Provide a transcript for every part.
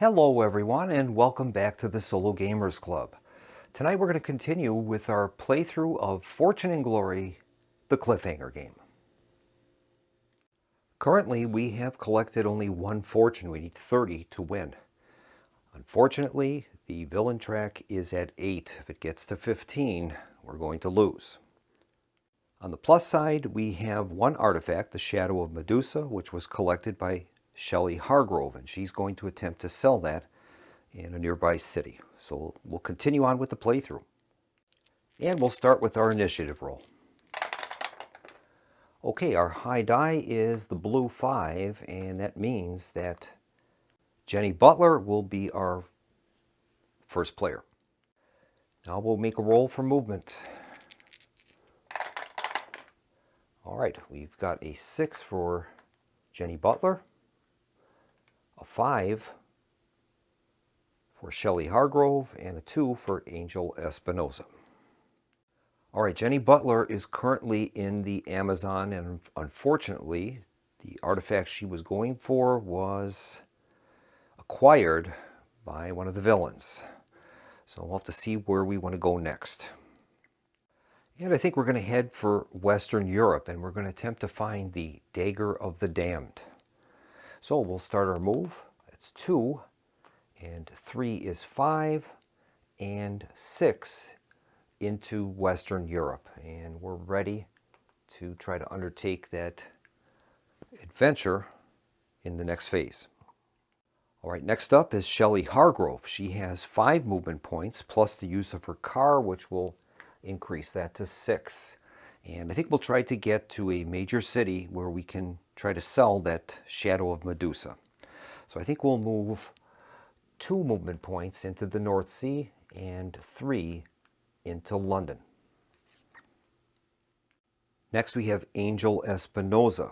Hello everyone and welcome back to the Solo Gamers Club. Tonight we're going to continue with our playthrough of Fortune and Glory, the Cliffhanger Game. Currently we have collected only one fortune. We need 30 to win. Unfortunately, the villain track is at 8. If it gets to 15, we're going to lose. On the plus side, we have one artifact, the Shadow of Medusa, which was collected by Shelley Hargrove, and she's going to attempt to sell that in a nearby city. So we'll continue on with the playthrough. And we'll start with our initiative roll. Okay, our high die is the blue 5, and that means that Jenny Butler will be our first player. Now we'll make a roll for movement. All right, we've got a 6 for Jenny Butler, a 5 for Shelley Hargrove, and a 2 for Angel Espinosa. All right, Jenny Butler is currently in the Amazon, and unfortunately, the artifact she was going for was acquired by one of the villains. So we'll have to see where we want to go next. And I think we're going to head for Western Europe, and we're going to attempt to find the Dagger of the Damned. So we'll start our move. It's 2, and 3 is 5, and 6 into Western Europe. And we're ready to try to undertake that adventure in the next phase. All right, next up is Shelley Hargrove. She has 5 movement points, plus the use of her car, which will increase that to 6. And I think we'll try to get to a major city where we can try to sell that Shadow of Medusa. So I think we'll move 2 movement points into the North Sea and 3 into London. Next we have Angel Espinosa,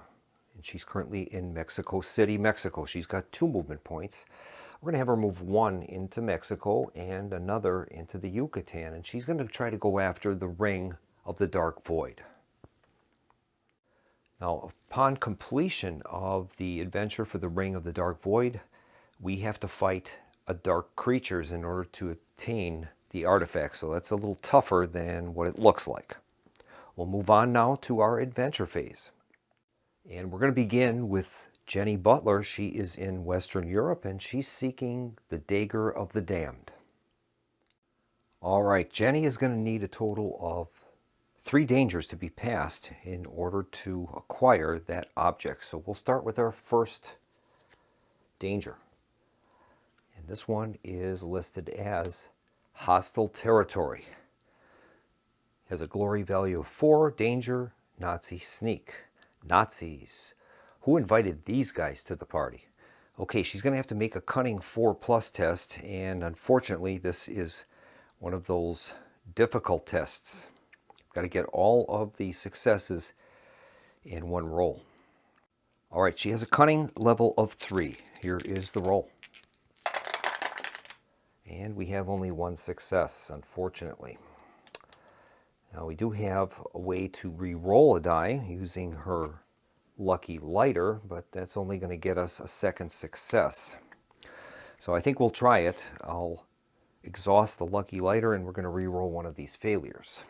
and she's currently in Mexico City, Mexico. She's got 2 movement points. We're going to have her move 1 into Mexico and another into the Yucatan, and she's going to try to go after the Ring of the Dark Void. Now, upon completion of the adventure for the Ring of the Dark Void, we have to fight dark creatures in order to obtain the artifact, so that's a little tougher than what it looks like. We'll move on now to our adventure phase. And we're going to begin with Jenny Butler. She is in Western Europe, and she's seeking the Dagger of the Damned. All right, Jenny is going to need a total of 3 dangers to be passed in order to acquire that object. So we'll start with our first danger. And this one is listed as hostile territory. Has a glory value of 4, danger, Nazi sneak. Nazis. Who invited these guys to the party? Okay, she's going to have to make a cunning 4+ test, and unfortunately this is one of those difficult tests. Got to get all of the successes in one roll. All right, she has a cunning level of 3. Here is the roll. And we have only 1 success, unfortunately. Now we do have a way to re-roll a die using her lucky lighter, but that's only going to get us a 2nd success. So I think we'll try it. I'll exhaust the lucky lighter, and we're going to re-roll one of these failures.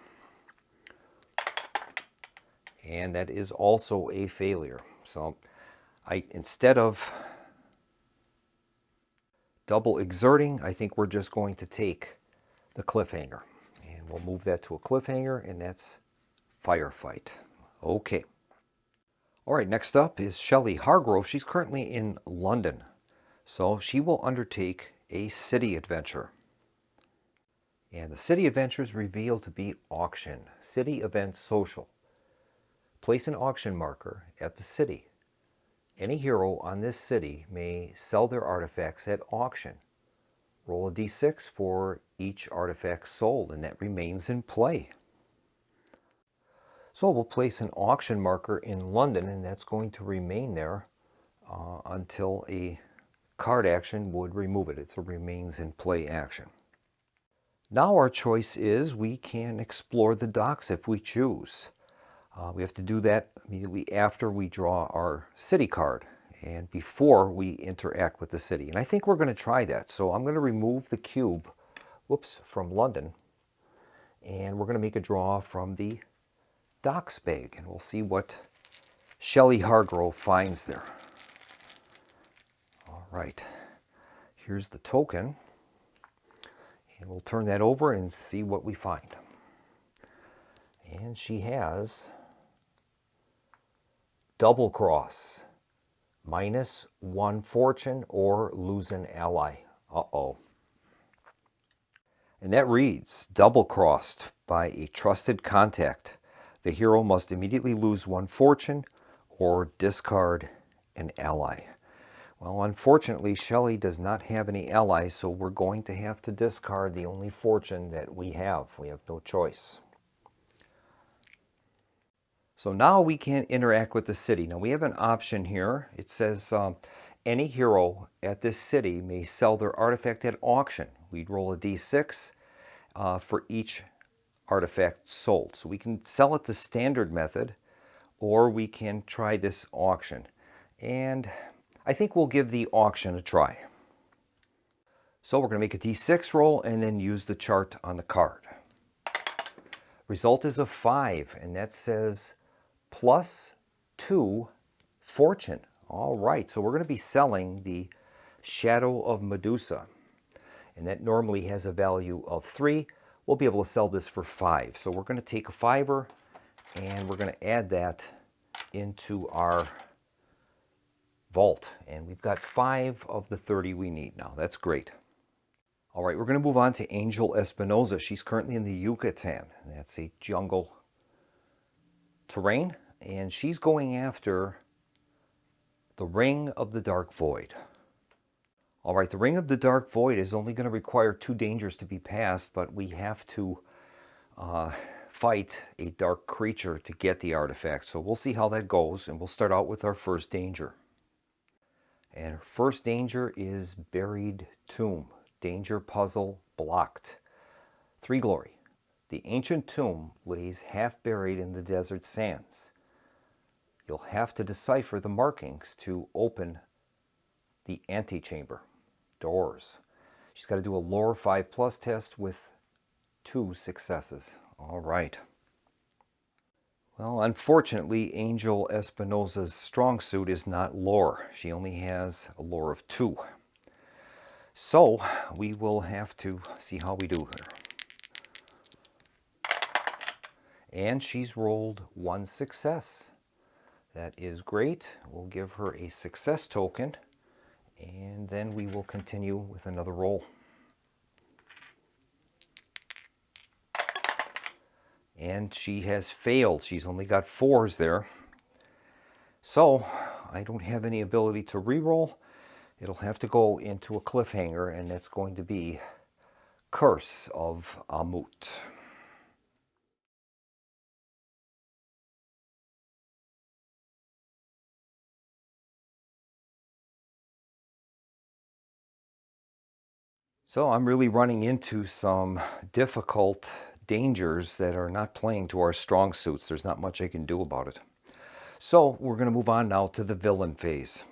And that is also a failure. So instead of double exerting, I think we're just going to take the cliffhanger. And we'll move that to a cliffhanger, and that's firefight. Okay. All right, next up is Shelley Hargrove. She's currently in London. So she will undertake a city adventure. And the city adventure is revealed to be auction. City event social. Place an auction marker at the city. Any hero on this city may sell their artifacts at auction. Roll a d6 for each artifact sold, and that remains in play. So we'll place an auction marker in London, and that's going to remain there until a card action would remove it. It's a remains in play action. Now our choice is we can explore the docks if we choose. We have to do that immediately after we draw our city card. and before we interact with the city. And I think we're going to try that. So I'm going to remove the cube, from London, and we're going to make a draw from the docks bag, and we'll see what Shelley Hargrove finds there. All right, here's the token, and we'll turn that over and see what we find. And she has double cross, -1 fortune, or lose an ally. Uh-oh. And that reads, double crossed by a trusted contact. The hero must immediately lose 1 fortune or discard an ally. Well, unfortunately, Shelley does not have any allies, so we're going to have to discard the only fortune that we have. We have no choice. So now we can interact with the city. Now we have an option here. It says any hero at this city may sell their artifact at auction. We'd roll a d6 for each artifact sold. So we can sell it the standard method, or we can try this auction. And I think we'll give the auction a try. So we're going to make a d6 roll and then use the chart on the card. Result is a 5, and that says +2 fortune. All right, so we're going to be selling the Shadow of Medusa, and that normally has a value of 3. We'll be able to sell this for 5. So we're going to take a 5er, and we're going to add that into our vault, and we've got 5 of the 30 we need now. That's great. All right, we're going to move on to Angel Espinosa. She's currently in the Yucatan. That's a jungle terrain, and she's going after the Ring of the Dark Void. All right, the Ring of the Dark Void is only going to require 2 dangers to be passed, but we have to fight a dark creature to get the artifact. So we'll see how that goes, and we'll start out with our first danger. And our first danger is Buried Tomb. Danger puzzle blocked. 3 glory. The ancient tomb lays half buried in the desert sands. You'll have to decipher the markings to open the antechamber doors. She's got to do a lore 5+ test with 2 successes. All right. Well, unfortunately, Angel Espinosa's strong suit is not lore. She only has a lore of 2. So we will have to see how we do here. And she's rolled 1 success. That is great. We'll give her a success token, and then we will continue with another roll. And she has failed. She's only got 4s there. So I don't have any ability to re-roll. It'll have to go into a cliffhanger, and that's going to be Curse of Amut. So I'm really running into some difficult dangers that are not playing to our strong suits. There's not much I can do about it. So we're going to move on now to the villain phase.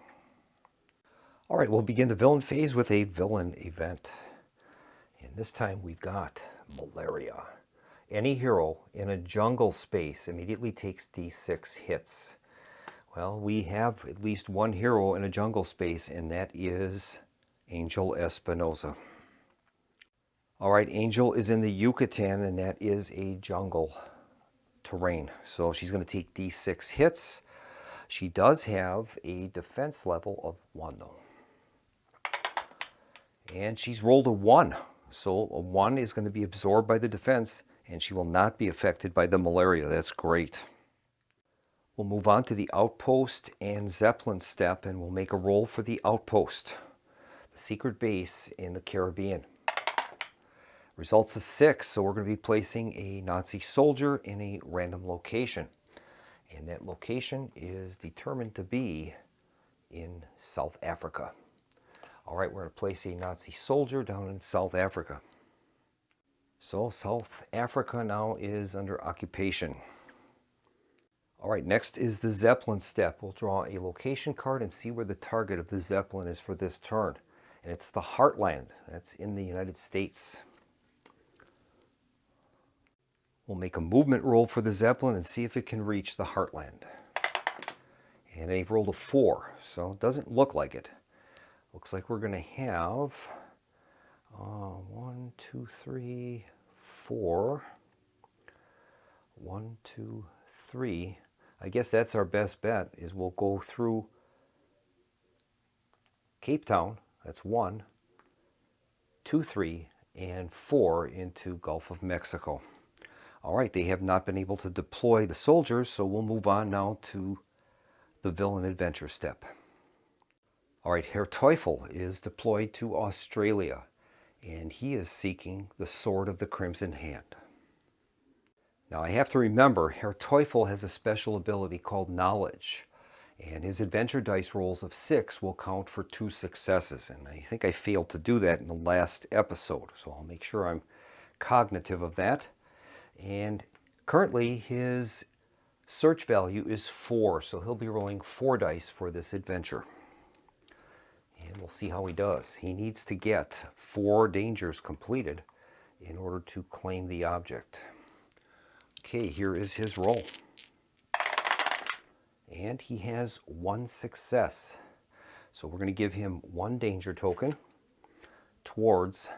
All right, we'll begin the villain phase with a villain event. And this time we've got malaria. Any hero in a jungle space immediately takes d6 hits. Well, we have at least 1 hero in a jungle space, and that is Angel Espinosa. All right, Angel is in the Yucatan, and that is a jungle terrain. So she's going to take d6 hits. She does have a defense level of 1, though. And she's rolled a 1. So a 1 is going to be absorbed by the defense, and she will not be affected by the malaria. That's great. We'll move on to the outpost and Zeppelin step, and we'll make a roll for the outpost, the secret base in the Caribbean. Results is 6, so we're going to be placing a Nazi soldier in a random location. And that location is determined to be in South Africa. All right, we're going to place a Nazi soldier down in South Africa. So South Africa now is under occupation. All right, next is the Zeppelin step. We'll draw a location card and see where the target of the Zeppelin is for this turn. And it's the Heartland. That's in the United States. We'll make a movement roll for the Zeppelin and see if it can reach the Heartland. And they've rolled a 4, so it doesn't look like it. Looks like we're going to have 1, 2, 3, 4. 1, 2, 3. I guess that's our best bet, is we'll go through Cape Town. That's 1, 2, 3, and 4 into Gulf of Mexico. All right, they have not been able to deploy the soldiers, so we'll move on now to the villain adventure step. All right, Herr Teufel is deployed to Australia, and he is seeking the Sword of the Crimson Hand. Now I have to remember, Herr Teufel has a special ability called Knowledge, and his adventure dice rolls of 6 will count for 2 successes, and I think I failed to do that in the last episode, so I'll make sure I'm cognitive of that. And currently his search value is 4, so he'll be rolling 4 dice for this adventure. And we'll see how he does. He needs to get 4 dangers completed in order to claim the object. Okay, here is his roll. And he has 1 success. So we're going to give him 1 danger token towards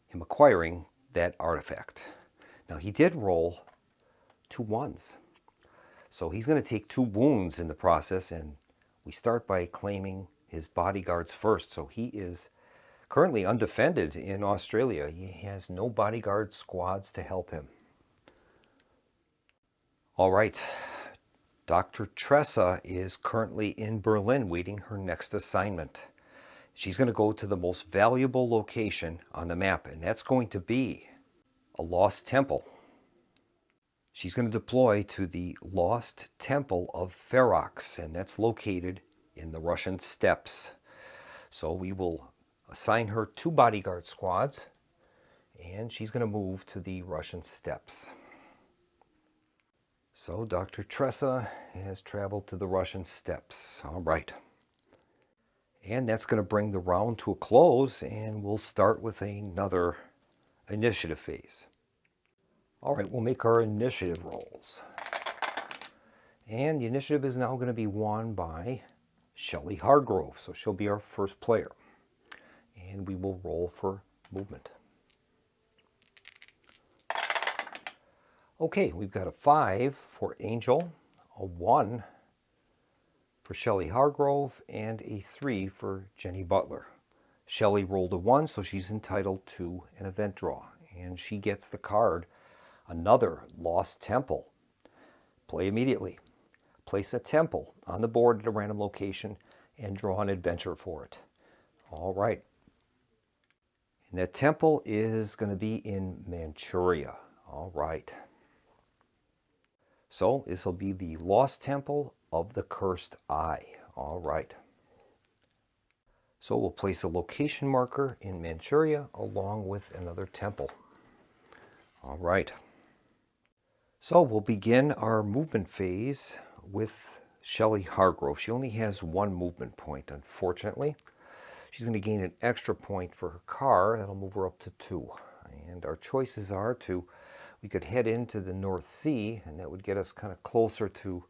him acquiring that artifact. Now he did roll 2 1s. So he's going to take 2 wounds in the process, and we start by claiming his bodyguards first. So he is currently undefended in Australia. He has no bodyguard squads to help him. All right, Dr. Tressa is currently in Berlin waiting her next assignment. She's going to go to the most valuable location on the map, and that's going to be a lost temple. She's going to deploy to the lost temple of Ferox, and that's located in the Russian steppes. So we will assign her 2 bodyguard squads, and she's going to move to the Russian steppes. So Dr. Tressa has traveled to the Russian steppes. All right. And that's going to bring the round to a close, and we'll start with another initiative phase. All right, we'll make our initiative rolls. And the initiative is now going to be won by Shelley Hargrove, so she'll be our first player. And we will roll for movement. Okay, we've got a 5 for Angel, a 1 for Shelley Hargrove, and a 3 for Jenny Butler. Shelley rolled a 1, so she's entitled to an event draw, and she gets the card, Another Lost Temple. Play immediately. Place a temple on the board at a random location and draw an adventure for it. All right. And that temple is going to be in Manchuria. All right. So this will be the Lost Temple of the Cursed Eye. All right. So we'll place a location marker in Manchuria along with another temple. All right. So we'll begin our movement phase with Shelley Hargrove. She only has 1 movement point, unfortunately. She's going to gain an extra point for her car. That'll move her up to 2. And our choices are we could head into the North Sea, and that would get us kind of closer to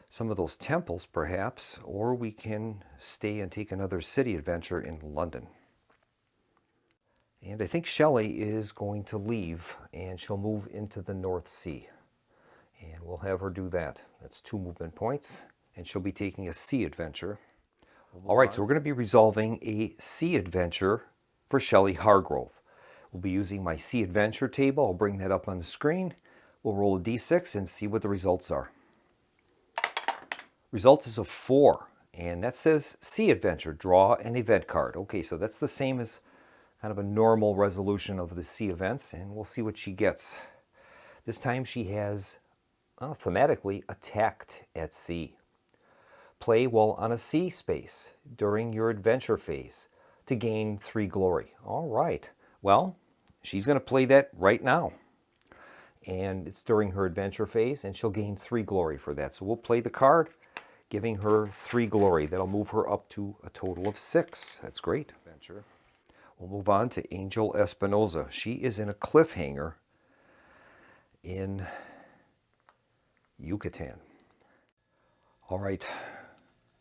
some of those temples, perhaps, or we can stay and take another city adventure in London. And I think Shelley is going to leave, and she'll move into the North Sea. And we'll have her do that. That's 2 movement points, and she'll be taking a sea adventure. All right, so we're going to be resolving a sea adventure for Shelley Hargrove. We'll be using my sea adventure table. I'll bring that up on the screen. We'll roll a d6 and see what the results are. Result is a 4, and that says sea adventure. Draw an event card. Okay, so that's the same as kind of a normal resolution of the sea events, and we'll see what she gets. This time she has, thematically, attacked at sea. Play while on a sea space during your adventure phase to gain 3 glory. All right. Well, she's going to play that right now. and it's during her adventure phase, and she'll gain 3 glory for that. So we'll play the card, giving her 3 glory. That'll move her up to a total of 6. That's great. Adventure. We'll move on to Angel Espinoza. She is in a cliffhanger in Yucatan. All right.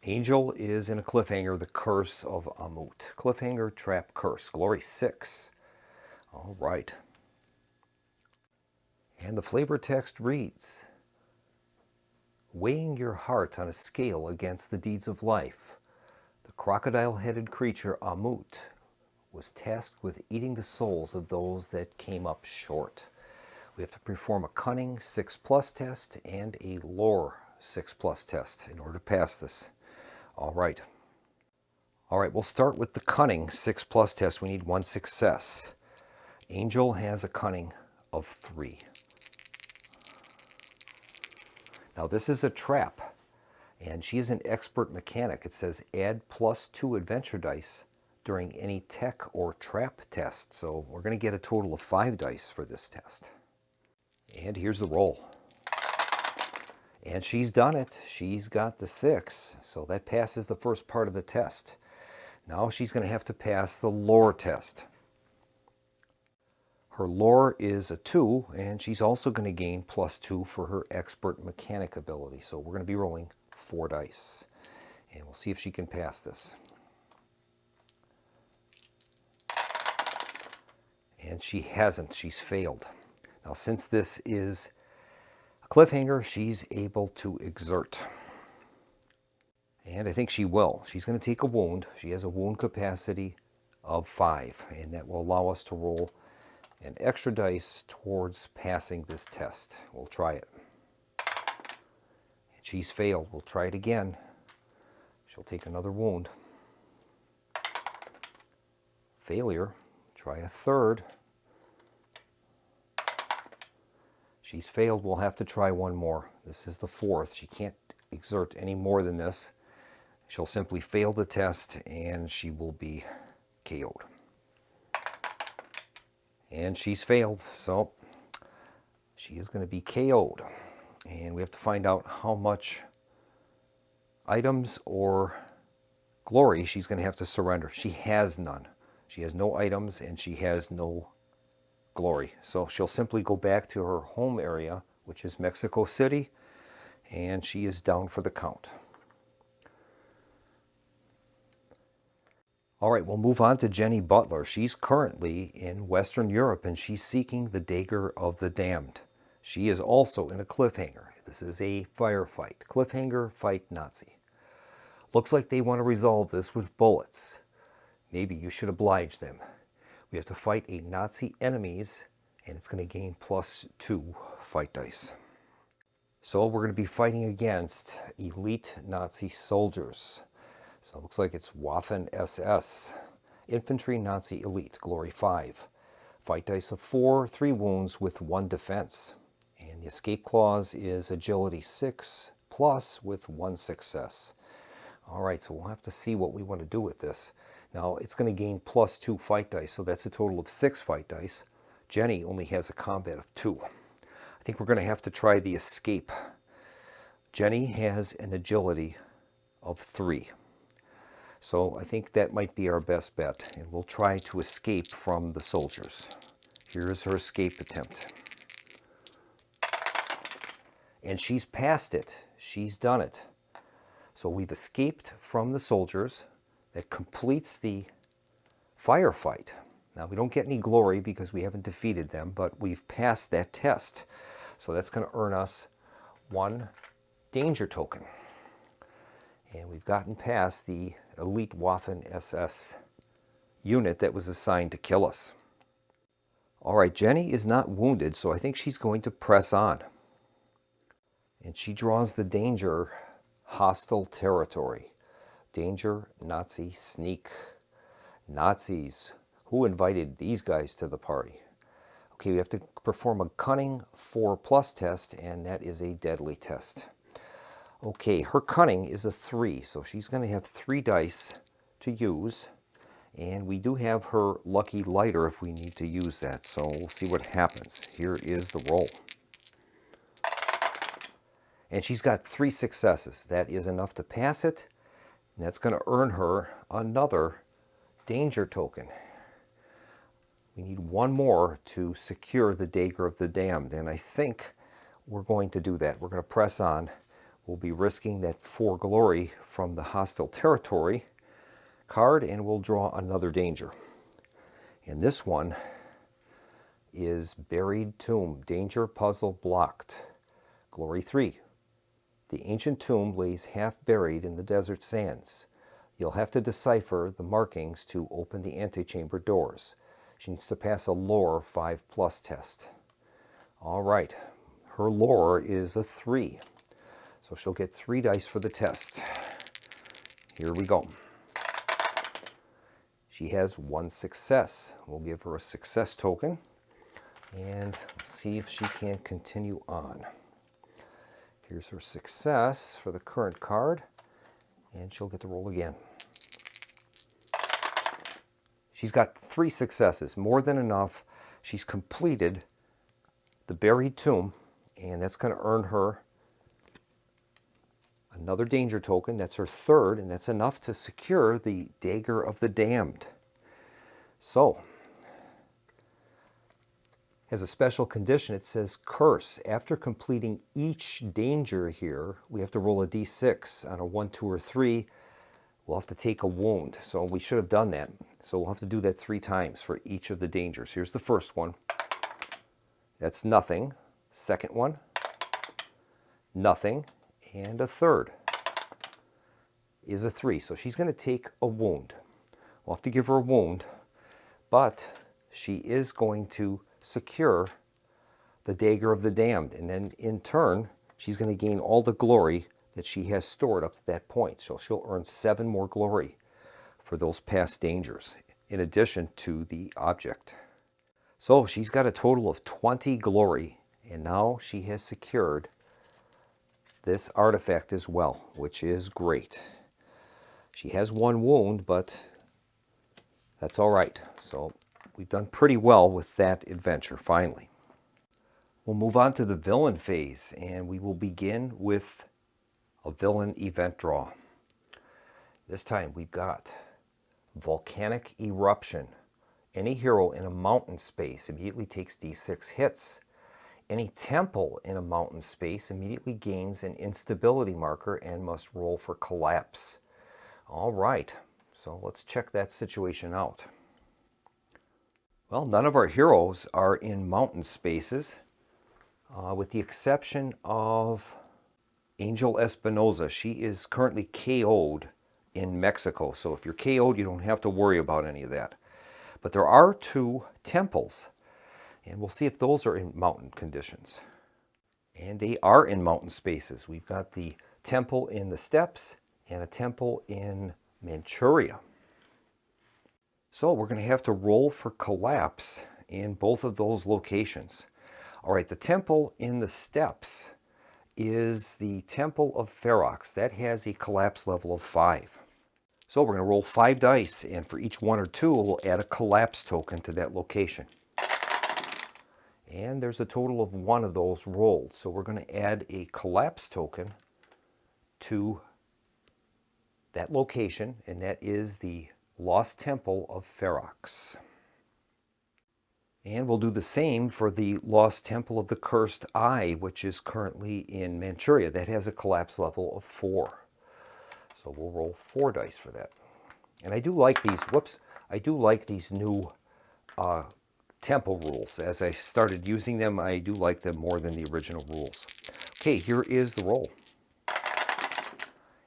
Angel is in a cliffhanger, the Curse of Amut. Cliffhanger, trap, curse. Glory 6. All right. And the flavor text reads, weighing your heart on a scale against the deeds of life, the crocodile-headed creature Amut was tasked with eating the souls of those that came up short. We have to perform a cunning 6+ test and a lore 6+ test in order to pass this. All right, we'll start with the cunning 6+ test. We need 1 success. Angel has a cunning of 3. Now this is a trap, and she is an expert mechanic. It says add +2 adventure dice during any tech or trap test. So we're going to get a total of 5 dice for this test. And here's the roll. And she's done it. She's got the 6. So that passes the first part of the test. Now she's going to have to pass the lore test. Her lore is a 2, and she's also going to gain +2 for her expert mechanic ability. So we're going to be rolling 4 dice. And we'll see if she can pass this. And she hasn't. She's failed. Now since this is cliffhanger, she's able to exert. And I think she will. She's going to take a wound. She has a wound capacity of 5, and that will allow us to roll an extra dice towards passing this test. We'll try it. And she's failed. We'll try it again. She'll take another wound. Failure. Try a third. She's failed. We'll have to try one more. This is the 4th. She can't exert any more than this. She'll simply fail the test and she will be KO'd. And she's failed, so she is going to be KO'd. And we have to find out how much items or glory she's going to have to surrender. She has none. She has no items and she has no glory. So she'll simply go back to her home area, which is Mexico City, and she is down for the count. All right, we'll move on to Jenny Butler. She's currently in Western Europe, and she's seeking the Dagger of the Damned. She is also in a cliffhanger. This is a firefight. Cliffhanger, fight Nazi. Looks like they want to resolve this with bullets. Maybe you should oblige them. We have to fight a Nazi enemies, and it's going to gain +2 fight dice. So we're going to be fighting against elite Nazi soldiers. So it looks like it's Waffen SS. Infantry Nazi Elite, Glory 5. Fight dice of 4, 3 wounds with 1 defense. And the escape clause is Agility 6 plus with 1 success. All right, so we'll have to see what we want to do with this. Now, it's going to gain +2 fight dice, so that's a total of 6 fight dice. Jenny only has a combat of 2. I think we're going to have to try the escape. Jenny has an agility of 3. So I think that might be our best bet, and we'll try to escape from the soldiers. Here's her escape attempt. And she's passed it. She's done it. So we've escaped from the soldiers. That completes the firefight. Now, we don't get any glory because we haven't defeated them, but we've passed that test. So that's going to earn us 1 danger token. And we've gotten past the elite Waffen SS unit that was assigned to kill us. All right, Jenny is not wounded, so I think she's going to press on. And she draws the danger, hostile territory. Danger, Nazi, sneak. Nazis. Who invited these guys to the party? Okay, we have to perform a cunning 4+ test, and that is a deadly test. Okay, her cunning is a 3, so she's going to have 3 dice to use, And we do have her lucky lighter if we need to use that. So we'll see what happens. Here is the roll. And she's got 3 successes. That is enough to pass it. And that's going to earn her another danger token. We need one more to secure the Dagger of the Damned. And I think we're going to do that. We're going to press on. We'll be risking that 4 glory from the hostile territory card, and we'll draw another danger. And this one is Buried Tomb. Danger puzzle blocked. Glory 3. The ancient tomb lays half buried in the desert sands. You'll have to decipher the markings to open the antechamber doors. She needs to pass a lore 5+ test. All right, her lore is a 3. So she'll get 3 dice for the test. Here we go. She has 1 success. We'll give her a success token and see if she can continue on. Here's her success for the current card, and she'll get to roll again. She's got 3 successes, more than enough. She's completed the Buried Tomb, and that's going to earn her another danger token. That's her 3rd, and that's enough to secure the Dagger of the Damned. So, has a special condition. It says curse. After completing each danger here, we have to roll a d6. On a 1, 2, or 3, we'll have to take a wound. So we should have done that. So we'll have to do that 3 times for each of the dangers. Here's the first one. That's nothing. Second one, nothing. And a 3rd is a 3. So she's going to take a wound. We'll have to give her a wound, but she is going to secure the Dagger of the Damned. And then in turn, she's going to gain all the glory that she has stored up to that point. So she'll earn 7 more glory for those past dangers, in addition to the object. So she's got a total of 20 glory, and now she has secured this artifact as well, which is great. She has 1 wound, but that's all right. So we've done pretty well with that adventure, finally. We'll move on to the villain phase, and we will begin with a villain event draw. This time we've got Volcanic Eruption. Any hero in a mountain space immediately takes d6 hits. Any temple in a mountain space immediately gains an instability marker and must roll for collapse. All right, so let's check that situation out. Well, none of our heroes are in mountain spaces, with the exception of Angel Espinoza. She is currently KO'd in Mexico, so if you're KO'd, you don't have to worry about any of that. But there are 2 temples, and we'll see if those are in mountain conditions. And they are in mountain spaces. We've got the temple in the steppes and a temple in Manchuria. So we're going to have to roll for collapse in both of those locations. All right, the temple in the steppes is the Temple of Ferox. That has a collapse level of 5. So we're going to roll 5 dice, and for each 1 or 2, we'll add a collapse token to that location. And there's a total of 1 of those rolled. So we're going to add a collapse token to that location, and that is the Lost Temple of Ferox. And we'll do the same for the Lost Temple of the Cursed Eye, which is currently in Manchuria. That has a collapse level of 4. So we'll roll 4 dice for that. And I do like these, I do like these new temple rules. As I started using them, I do like them more than the original rules. Okay, here is the roll.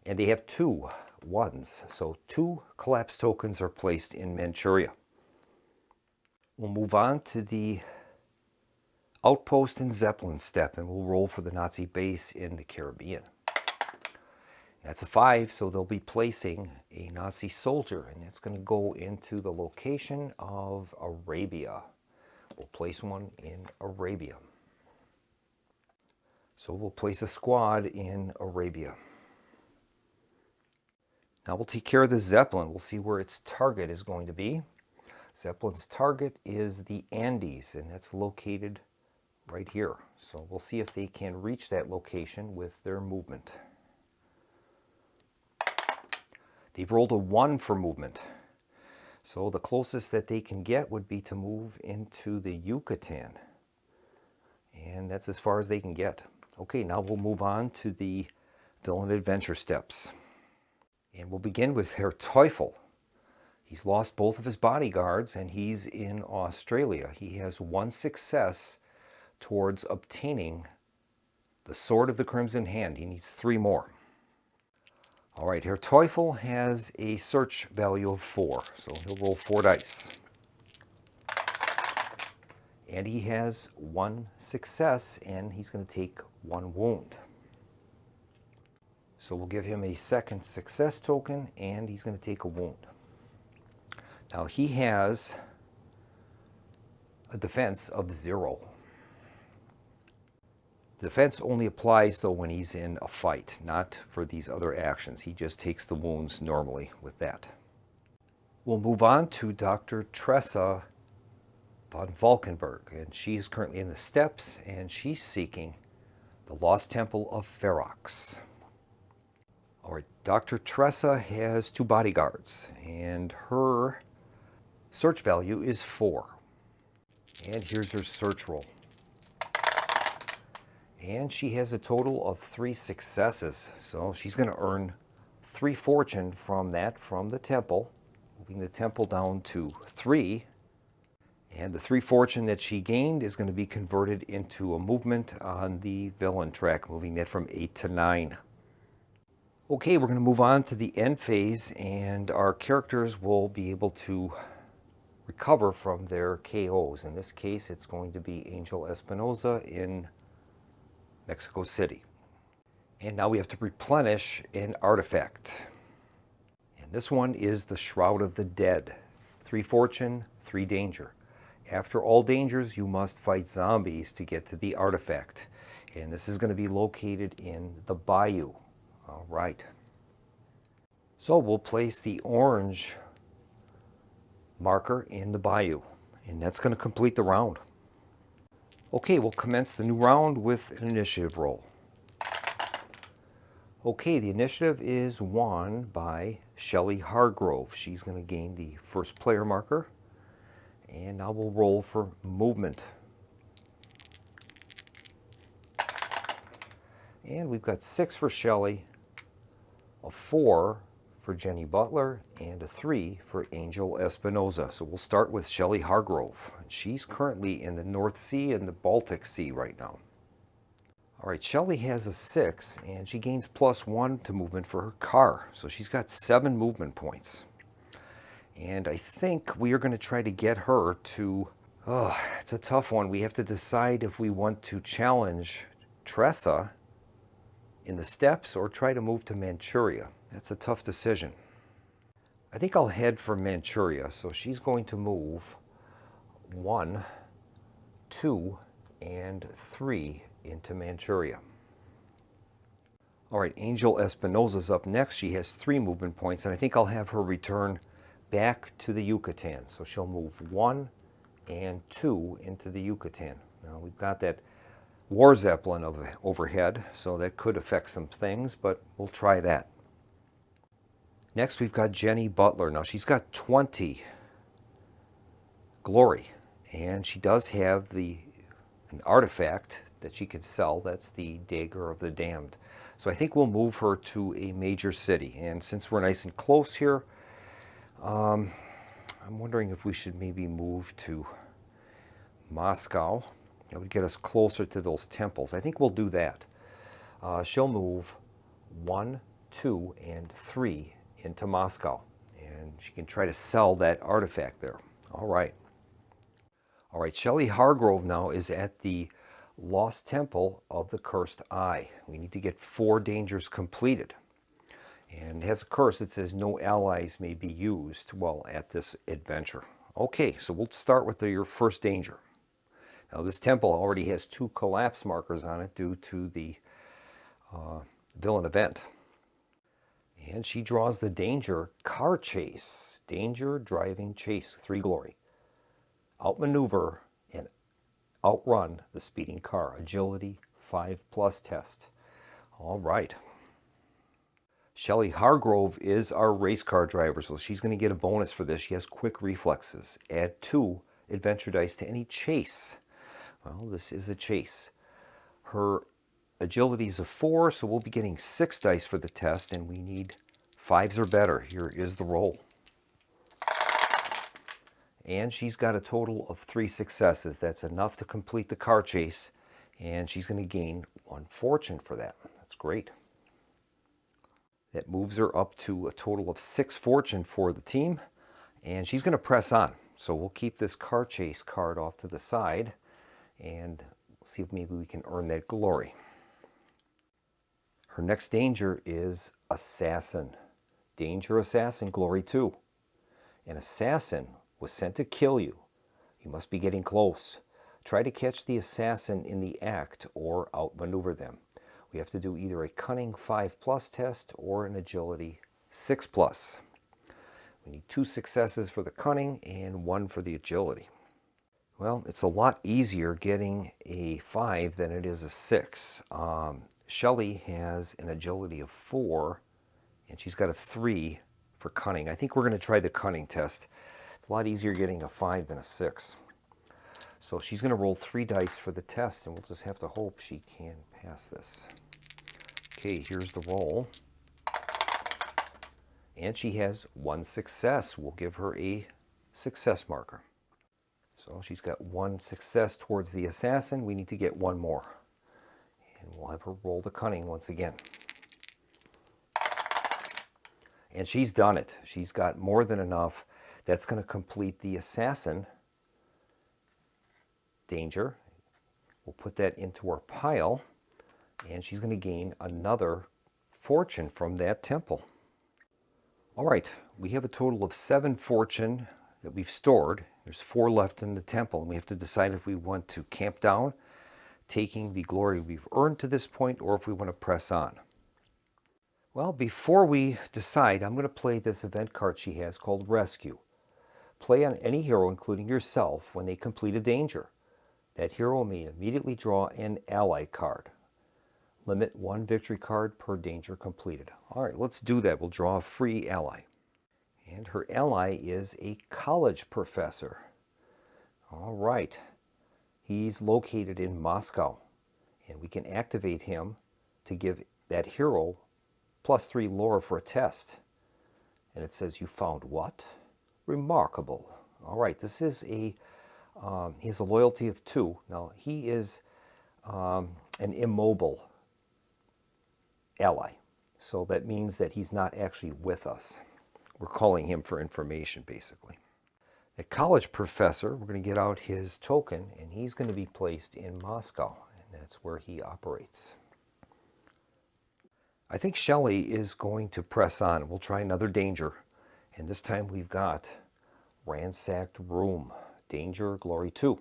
And they have 2 1s, so 2 collapse tokens are placed in Manchuria. We'll move on to the outpost in Zeppelin Steppe, and we'll roll for the Nazi base in the Caribbean. That's a 5, so they'll be placing a Nazi soldier, and that's going to go into the location of Arabia. We'll place one in Arabia. So we'll place a squad in Arabia. Now we'll take care of the Zeppelin. We'll see where its target is going to be. Zeppelin's target is the Andes, and that's located right here. So we'll see if they can reach that location with their movement. They've rolled a 1 for movement. So the closest that they can get would be to move into the Yucatan. And that's as far as they can get. Okay, now we'll move on to the villain adventure steps. And we'll begin with Herr Teufel. He's lost both of his bodyguards and he's in Australia. He has 1 success towards obtaining the Sword of the Crimson Hand. He needs 3 more. All right, Herr Teufel has a search value of 4, so he'll roll 4 dice. And he has 1 success, and he's going to take 1 wound. So we'll give him a second success token, and he's going to take a wound. Now he has a defense of 0. Defense only applies, though, when he's in a fight, not for these other actions. He just takes the wounds normally with that. We'll move on to Dr. Tressa von Valkenburg, and she is currently in the steppes, and she's seeking the Lost Temple of Ferox. All right, Dr. Tressa has 2 bodyguards, and her search value is 4. And here's her search roll. And she has a total of 3 successes. So she's going to earn 3 fortune from that, from the temple, moving the temple down to 3. And the 3 fortune that she gained is going to be converted into a movement on the villain track, moving that from 8 to 9. Okay, we're going to move on to the end phase, and our characters will be able to recover from their KOs. In this case, it's going to be Angel Espinosa in Mexico City. And now we have to replenish an artifact. And this one is the Shroud of the Dead. 3 fortune, 3 danger. After all dangers, you must fight zombies to get to the artifact. And this is going to be located in the bayou. All right. So we'll place the orange marker in the bayou. And that's going to complete the round. Okay, we'll commence the new round with an initiative roll. Okay, the initiative is won by Shelley Hargrove. She's going to gain the first player marker. And now we'll roll for movement. And we've got 6 for Shelley, a 4 for Jenny Butler, and a 3 for Angel Espinosa. So we'll start with Shelley Hargrove. She's currently in the North Sea and the Baltic Sea right now. All right, Shelley has a 6, and she gains +1 to movement for her car. So she's got 7 movement points. And I think we are going to try to get her to, it's a tough one. We have to decide if we want to challenge Tressa in the steppes or try to move to Manchuria. That's a tough decision. I think I'll head for Manchuria. So she's going to move 1, 2, and 3 into Manchuria. All right, Angel Espinosa's up next. She has 3 movement points, and I think I'll have her return back to the Yucatan. So she'll move 1 and 2 into the Yucatan. Now we've got that war zeppelin overhead, so that could affect some things, but we'll try that. Next, we've got Jenny Butler. Now she's got 20 glory, and she does have an artifact that she could sell. That's the Dagger of the Damned. So I think we'll move her to a major city. And since we're nice and close here, I'm wondering if we should maybe move to Moscow. That would get us closer to those temples. I think we'll do that. She'll move 1, 2, and 3 into Moscow. And she can try to sell that artifact there. All right. All right, Shelley Hargrove now is at the Lost Temple of the Cursed Eye. We need to get 4 dangers completed. And it has a curse that says no allies may be used while at this adventure. Okay, so we'll start with your first danger. Now this temple already has 2 collapse markers on it due to the villain event. And she draws the danger car chase. Danger, driving, chase, 3 glory. Outmaneuver and outrun the speeding car. Agility, 5+ test. All right. Shelley Hargrove is our race car driver, so she's going to get a bonus for this. She has quick reflexes. Add 2 adventure dice to any chase. Well, this is a chase. Her agility is a 4, so we'll be getting 6 dice for the test, and we need 5s or better. Here is the roll. And she's got a total of 3 successes. That's enough to complete the car chase, and she's going to gain 1 fortune for that. That's great. That moves her up to a total of 6 fortune for the team, and she's going to press on. So we'll keep this car chase card off to the side, and see if maybe we can earn that glory. Her next danger is Assassin. Danger Assassin, glory 2. An assassin was sent to kill you. You must be getting close. Try to catch the assassin in the act or outmaneuver them. We have to do either a cunning 5+ test or an agility 6+. We need 2 successes for the cunning and 1 for the agility. Well, it's a lot easier getting a 5 than it is a 6. Shelley has an agility of 4, and she's got a 3 for cunning. I think we're going to try the cunning test. It's a lot easier getting a 5 than a 6. So she's going to roll 3 dice for the test, and we'll just have to hope she can pass this. Okay, here's the roll. And she has 1 success. We'll give her a success marker. So she's got 1 success towards the assassin. We need to get 1 more. And we'll have her roll the cunning once again. And she's done it. She's got more than enough. That's going to complete the assassin danger. We'll put that into our pile, and she's going to gain another fortune from that temple. All right, we have a total of 7 fortune that we've stored. There's 4 left in the temple, and we have to decide if we want to camp down, taking the glory we've earned to this point, or if we want to press on. Well, before we decide, I'm going to play this event card she has called Rescue. Play on any hero, including yourself, when they complete a danger. That hero may immediately draw an ally card. Limit 1 victory card per danger completed. All right, let's do that. We'll draw a free ally. And her ally is a college professor. All right. He's located in Moscow, and we can activate him to give that hero +3 lore for a test. And it says, you found what? Remarkable. All right, this is he has a loyalty of 2. Now, he is an immobile ally. So that means that he's not actually with us. We're calling him for information, basically. The college professor, we're going to get out his token, and he's going to be placed in Moscow, and that's where he operates. I think Shelley is going to press on. We'll try another danger, and this time we've got ransacked room. Danger, glory 2.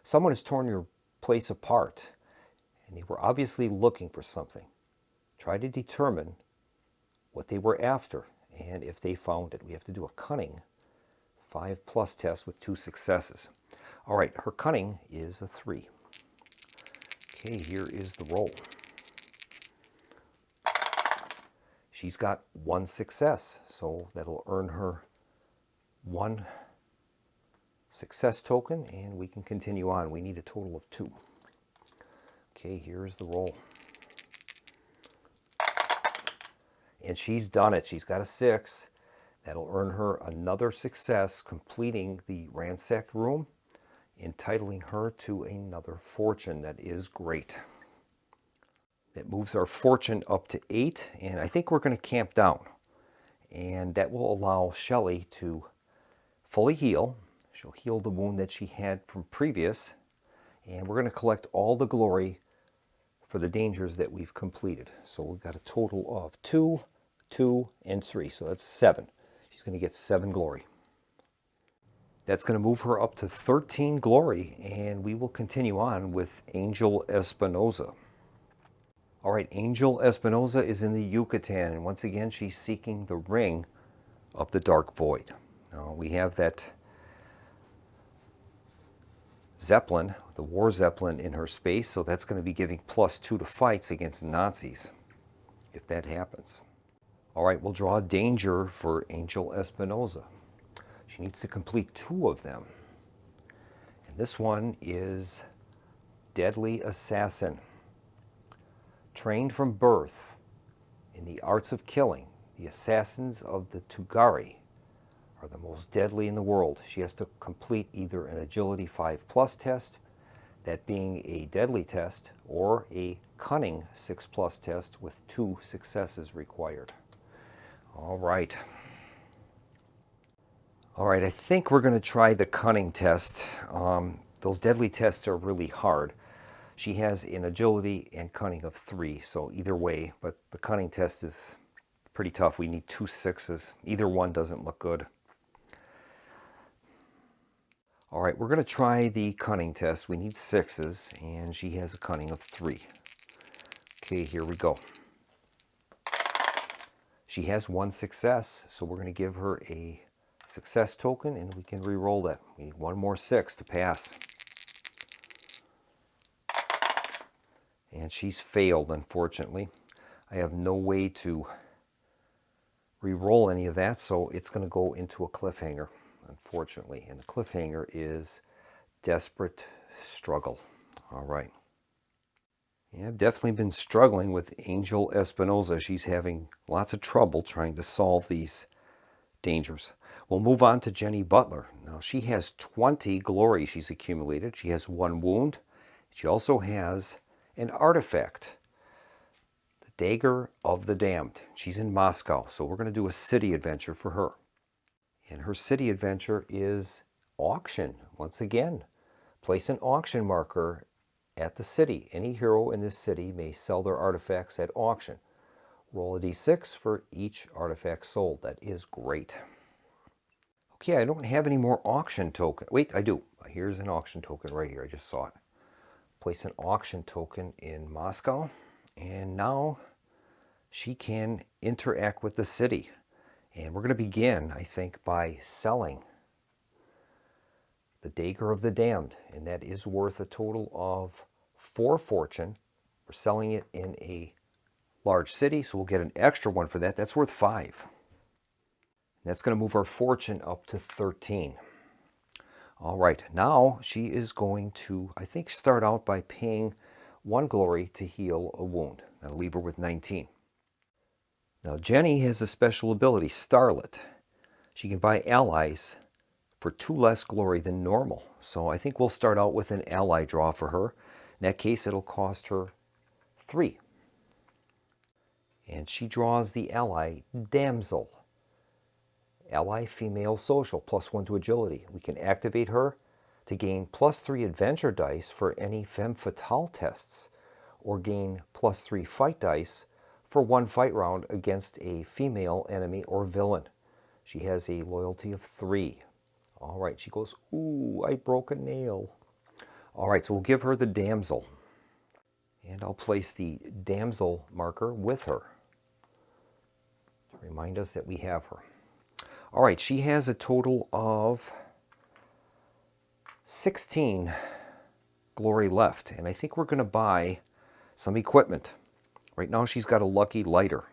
Someone has torn your place apart, and they were obviously looking for something. Try to determine what they were after, and if they found it. We have to do a cunning 5+ test with 2 successes. All right, her cunning is a 3. Okay, here is the roll. She's got 1 success, so that'll earn her 1 success token, and we can continue on. We need a total of 2. Okay, here's the roll. And she's done it. She's got a 6. That'll earn her another success, completing the ransacked room, entitling her to another fortune. That is great. That moves our fortune up to 8, and I think we're going to camp down. And that will allow Shelley to fully heal. She'll heal the wound that she had from previous, and we're going to collect all the glory for the dangers that we've completed. So we've got a total of 2, 2, and 3. So that's 7. She's going to get 7 glory. That's going to move her up to 13 glory, and we will continue on with Angel Espinoza. All right, Angel Espinosa is in the Yucatan, and once again, she's seeking the ring of the Dark Void. Now, we have that Zeppelin, the War Zeppelin, in her space, so that's going to be giving +2 to fights against Nazis, if that happens. All right, we'll draw danger for Angel Espinosa. She needs to complete 2 of them. And this one is Deadly Assassin. Trained from birth in the arts of killing, the assassins of the Tugari are the most deadly in the world. She has to complete either an Agility 5+ test, that being a deadly test, or a Cunning 6+ test with 2 successes required. All right. All right, I think we're going to try the Cunning test. Those deadly tests are really hard. She has an Agility and Cunning of 3, so either way, but the Cunning test is pretty tough. We need 2 6s. Either one doesn't look good. All right, we're going to try the Cunning test. We need 6s, and she has a Cunning of 3. Okay, here we go. She has 1 success, so we're going to give her a success token, and we can re-roll that. We need 1 more 6 to pass. And she's failed, unfortunately. I have no way to re-roll any of that, so it's going to go into a cliffhanger, unfortunately. And the cliffhanger is Desperate Struggle. All right. Yeah, I've definitely been struggling with Angel Espinosa. She's having lots of trouble trying to solve these dangers. We'll move on to Jenny Butler. Now, she has 20 glory she's accumulated. She has 1 wound. She also has an artifact, the Dagger of the Damned. She's in Moscow, so we're going to do a city adventure for her. And her city adventure is auction. Once again, place an auction marker at the city. Any hero in this city may sell their artifacts at auction. Roll a d6 for each artifact sold. That is great. Okay, I don't have any more auction token. Wait, I do. Here's an auction token right here. I just saw it. Place an auction token in Moscow, and now she can interact with the city. And we're going to begin, I think, by selling the Dagger of the Damned, and that is worth a total of 4 fortune. We're selling it in a large city, so we'll get an extra one for that. That's worth 5. That's going to move our fortune up to 13. All right, now she is going to, I think, start out by paying 1 glory to heal a wound. That'll leave her with 19. Now, Jenny has a special ability, Starlet. She can buy allies for 2 less glory than normal. So I think we'll start out with an ally draw for her. In that case, it'll cost her 3. And she draws the ally Damsel. Ally female social, +1 to agility. We can activate her to gain +3 adventure dice for any femme fatale tests, or gain +3 fight dice for 1 fight round against a female enemy or villain. She has a loyalty of 3. All right, she goes, ooh, I broke a nail. All right, so we'll give her the damsel. And I'll place the damsel marker with her to remind us that we have her. All right, she has a total of 16 glory left, and I think we're going to buy some equipment. Right now she's got a lucky lighter.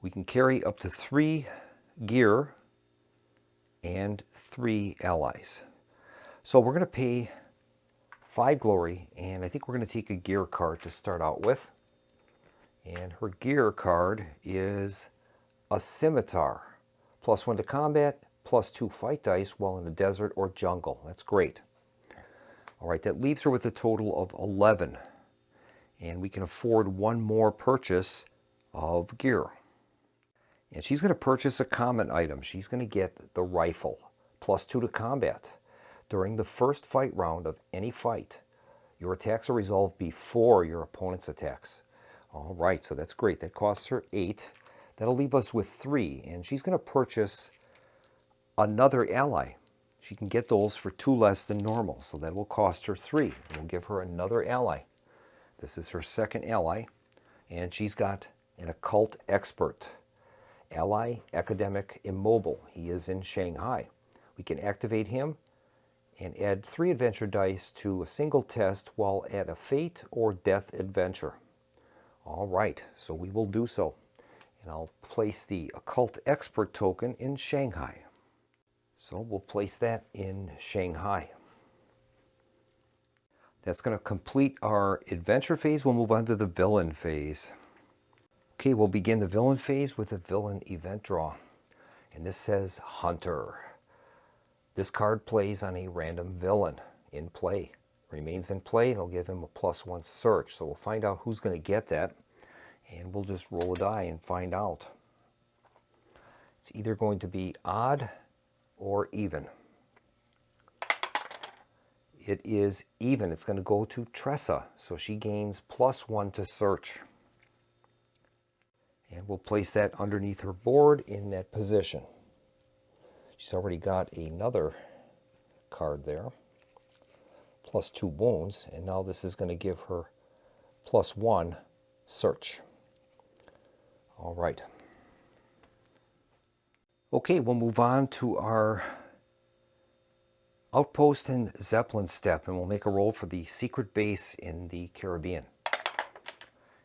We can carry up to 3 gear and 3 allies. So we're going to pay 5 glory, and I think we're going to take a gear card to start out with. And her gear card is a scimitar. +1 to combat, +2 fight dice while in the desert or jungle. That's great. All right, that leaves her with a total of 11. And we can afford 1 more purchase of gear. And she's going to purchase a common item. She's going to get the rifle, +2 to combat. During the first fight round of any fight, your attacks are resolved before your opponent's attacks. All right, so that's great. That costs her 8. That'll leave us with 3, and she's going to purchase another ally. She can get those for 2 less than normal, so that will cost her 3. We'll give her another ally. This is her second ally, and she's got an occult expert. Ally, academic, immobile. He is in Shanghai. We can activate him and add 3 adventure dice to a single test while at a fate or death adventure. All right, so we will do so. And I'll place the occult expert token in Shanghai. So we'll place that in Shanghai. That's going to complete our adventure phase. We'll move on to the villain phase. Okay, we'll begin the villain phase with a villain event draw. And this says Hunter. This card plays on a random villain in play. Remains in play, and it'll give him a +1 search. So we'll find out who's going to get that. And we'll just roll a die and find out. It's either going to be odd or even. It is even. It's going to go to Tressa. So she gains +1 to search. And we'll place that underneath her board in that position. She's already got another card there. +2 wounds. And now this is going to give her +1 search. All right. Okay, we'll move on to our outpost and Zeppelin step, and we'll make a roll for the secret base in the Caribbean.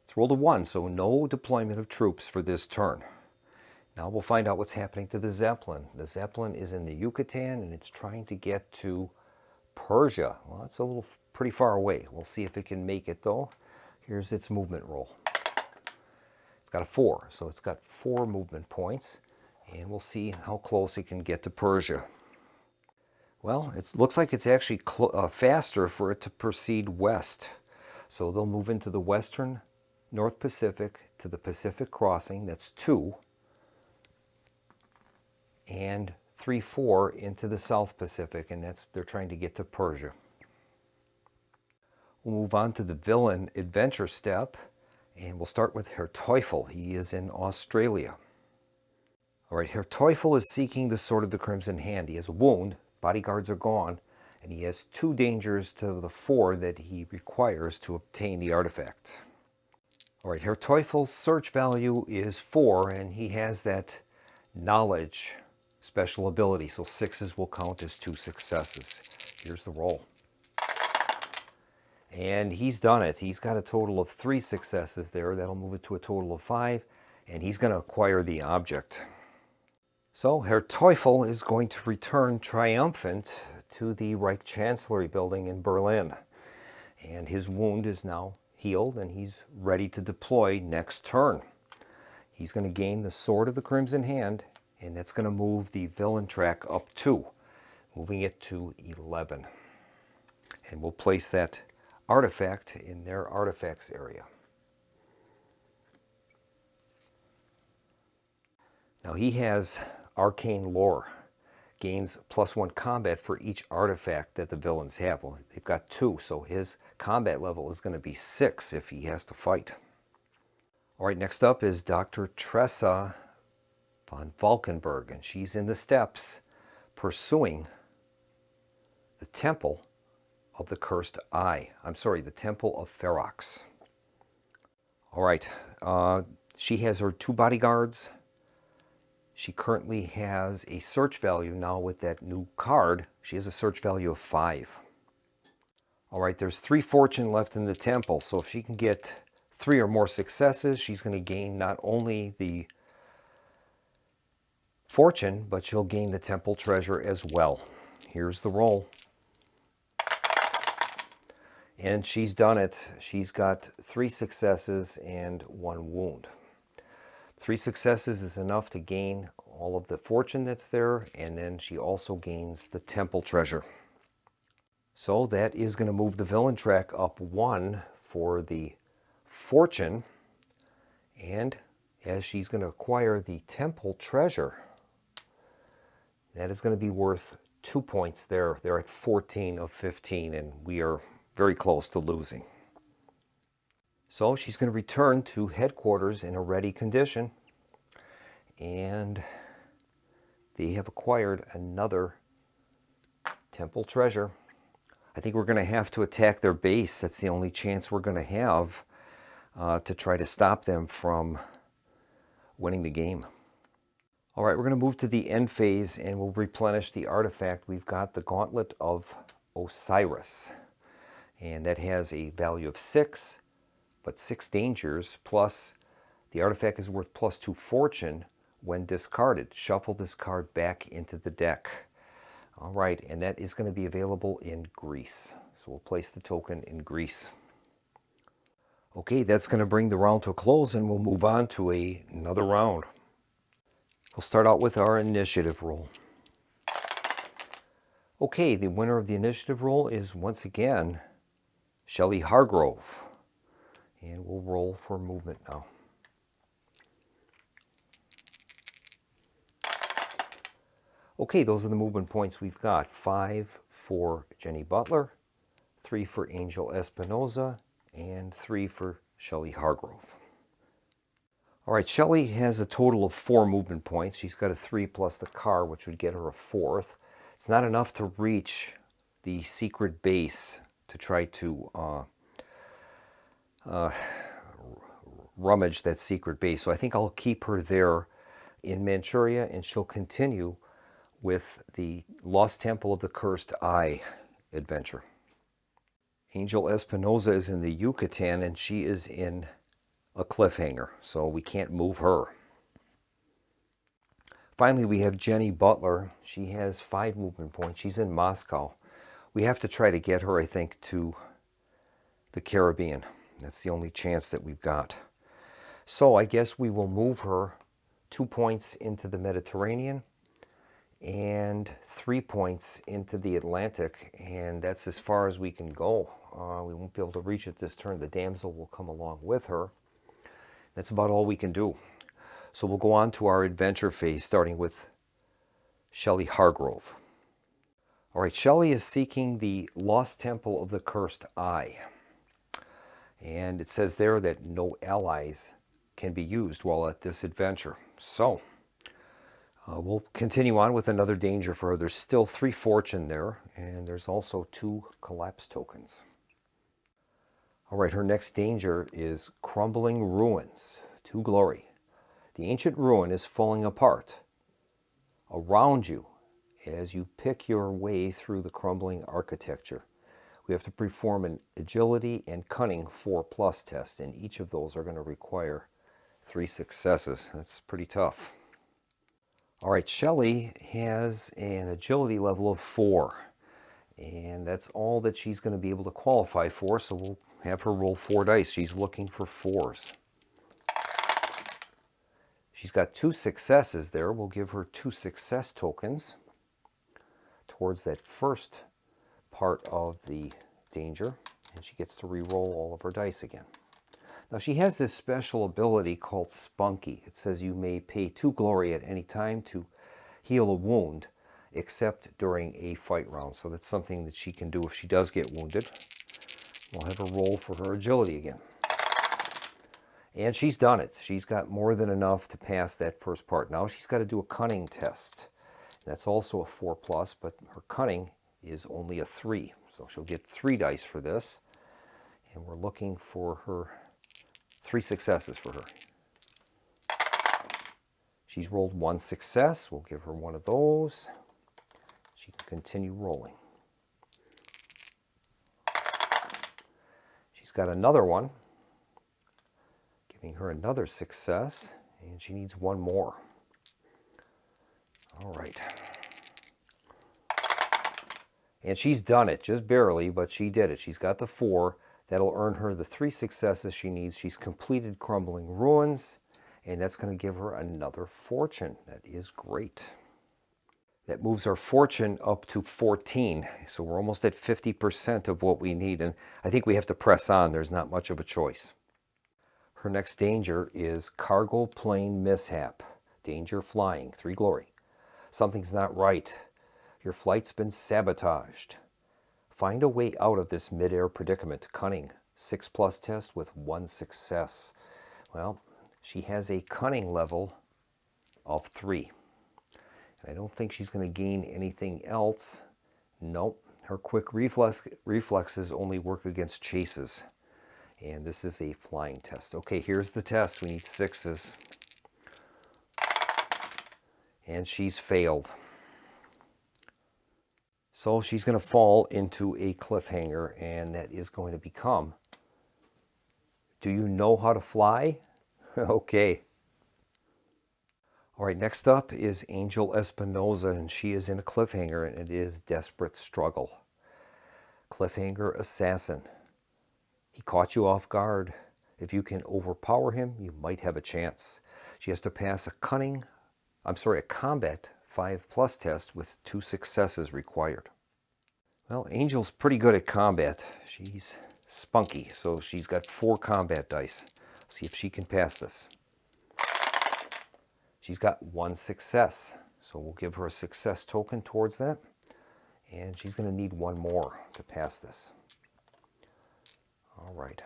It's rolled a 1, so no deployment of troops for this turn. Now we'll find out what's happening to the Zeppelin. The Zeppelin is in the Yucatan, and it's trying to get to Persia. Well, it's a little pretty far away. We'll see if it can make it, though. Here's its movement roll. It's got a 4, so it's got 4 movement points, and we'll see how close it can get to Persia. Well, it looks like it's actually faster for it to proceed west. So they'll move into the western North Pacific to the Pacific crossing. That's 2. And 3-4 into the South Pacific, and they're trying to get to Persia. We'll move on to the villain adventure step, and we'll start with Herr Teufel. He is in Australia. All right, Herr Teufel is seeking the Sword of the Crimson Hand. He has a wound, bodyguards are gone, and he has 2 dangers to the 4 that he requires to obtain the artifact. All right, Herr Teufel's search value is 4, and he has that knowledge special ability, so 6s will count as 2 successes. Here's the roll. And he's done it. He's got a total of 3 successes there. That'll move it to a total of 5, and he's going to acquire the object. So Herr Teufel is going to return triumphant to the Reich Chancellery building in Berlin. And his wound is now healed, and he's ready to deploy next turn. He's going to gain the Sword of the Crimson Hand, and that's going to move the villain track up 2, moving it to 11. And we'll place that artifact in their artifacts area. Now he has arcane lore, gains +1 combat for each artifact that the villains have. Well, they've got 2, so his combat level is going to be 6 if he has to fight. All right, next up is Dr. Tressa von Valkenburg, and she's in the steppes pursuing the Temple of the Cursed Eye. The Temple of Ferox. All right, she has her 2 bodyguards. She currently has a search value now with that new card. She has a search value of 5. All right, there's 3 fortune left in the temple, so if she can get 3 or more successes, she's going to gain not only the fortune, but she'll gain the temple treasure as well. Here's the roll. And she's done it. She's got 3 successes and 1 wound. 3 successes is enough to gain all of the fortune that's there, and then she also gains the temple treasure. So that is going to move the villain track up 1 for the fortune, and as she's going to acquire the temple treasure, that is going to be worth 2 points there. They're at 14 of 15, and we are very close to losing. So she's going to return to headquarters in a ready condition, and they have acquired another temple treasure. I think we're going to have to attack their base. That's the only chance we're going to have to try to stop them from winning the game. All right, we're going to move to the end phase and we'll replenish the artifact. We've got the Gauntlet of Osiris, and that has a value of 6, but 6 dangers, plus the artifact is worth +2 fortune when discarded. Shuffle this card back into the deck. All right, and that is going to be available in Greece. So we'll place the token in Greece. Okay, that's going to bring the round to a close, and we'll move on to another round. We'll start out with our initiative roll. Okay, the winner of the initiative roll is once again Shelley Hargrove. And we'll roll for movement now. Okay, those are the movement points we've got. 5 for Jenny Butler, 3 for Angel Espinoza, and 3 for Shelley Hargrove. All right, Shelley has a total of 4 movement points. She's got a 3 plus the car, which would get her a 4th. It's not enough to reach the secret base to try to rummage that secret base. So I think I'll keep her there in Manchuria, and she'll continue with the Lost Temple of the Cursed Eye adventure. Angel Espinoza is in the Yucatan, and she is in a cliffhanger, so we can't move her. Finally, we have Jenny Butler. She has 5 movement points. She's in Moscow. We have to try to get her, I think, to the Caribbean. That's the only chance that we've got. So I guess we will move her 2 points into the Mediterranean and 3 points into the Atlantic, and that's as far as we can go. We won't be able to reach it this turn. The damsel will come along with her. That's about all we can do. So we'll go on to our adventure phase, starting with Shelley Hargrove. All right, Shelley is seeking the Lost Temple of the Cursed Eye. And it says there that no allies can be used while at this adventure. So we'll continue on with another danger for her. There's still 3 fortune there, and there's also 2 collapse tokens. All right, her next danger is Crumbling Ruins, 2 glory. The ancient ruin is falling apart around you as you pick your way through the crumbling architecture. We have to perform an agility and cunning 4+ test, and each of those are going to require 3 successes. That's pretty tough. All right, Shelley has an agility level of 4, and that's all that she's going to be able to qualify for, so we'll have her roll 4 dice. She's looking for 4s. She's got 2 successes there. We'll give her 2 success tokens towards that first part of the danger, and she gets to re-roll all of her dice again. Now she has this special ability called Spunky. It says you may pay 2 glory at any time to heal a wound, except during a fight round. So that's something that she can do if she does get wounded. We'll have her roll for her agility again. And she's done it. She's got more than enough to pass that first part. Now she's got to do a cunning test. That's also a 4+, but her cunning is only a 3. So she'll get 3 dice for this. And we're looking for her 3 successes for her. She's rolled 1 success. We'll give her one of those. She can continue rolling. She's got another one, giving her another success, and she needs 1 more. All right. And she's done it, just barely, but she did it. She's got the 4. That'll earn her the 3 successes she needs. She's completed Crumbling Ruins, and that's going to give her another fortune. That is great. That moves our fortune up to 14. So we're almost at 50% of what we need, and I think we have to press on. There's not much of a choice. Her next danger is Cargo Plane Mishap. Danger flying, 3 glory. Something's not right. Your flight's been sabotaged. Find a way out of this mid-air predicament. Cunning, 6+ test with 1 success. Well, she has a cunning level of 3. I don't think she's going to gain anything else. Nope. Her quick reflexes only work against chases. And this is a flying test. Okay, here's the test. We need 6s. And she's failed. So she's going to fall into a cliffhanger, and that is going to become, do you know how to fly? Okay. All right, next up is Angel Espinoza, and she is in a cliffhanger, and it is Desperate Struggle. Cliffhanger Assassin. He caught you off guard. If you can overpower him, you might have a chance. She has to pass a combat 5+ test with 2 successes required. Well, Angel's pretty good at combat. She's spunky, so she's got 4 combat dice. See if she can pass this. She's got 1 success, so we'll give her a success token towards that. And she's going to need 1 more to pass this. All right.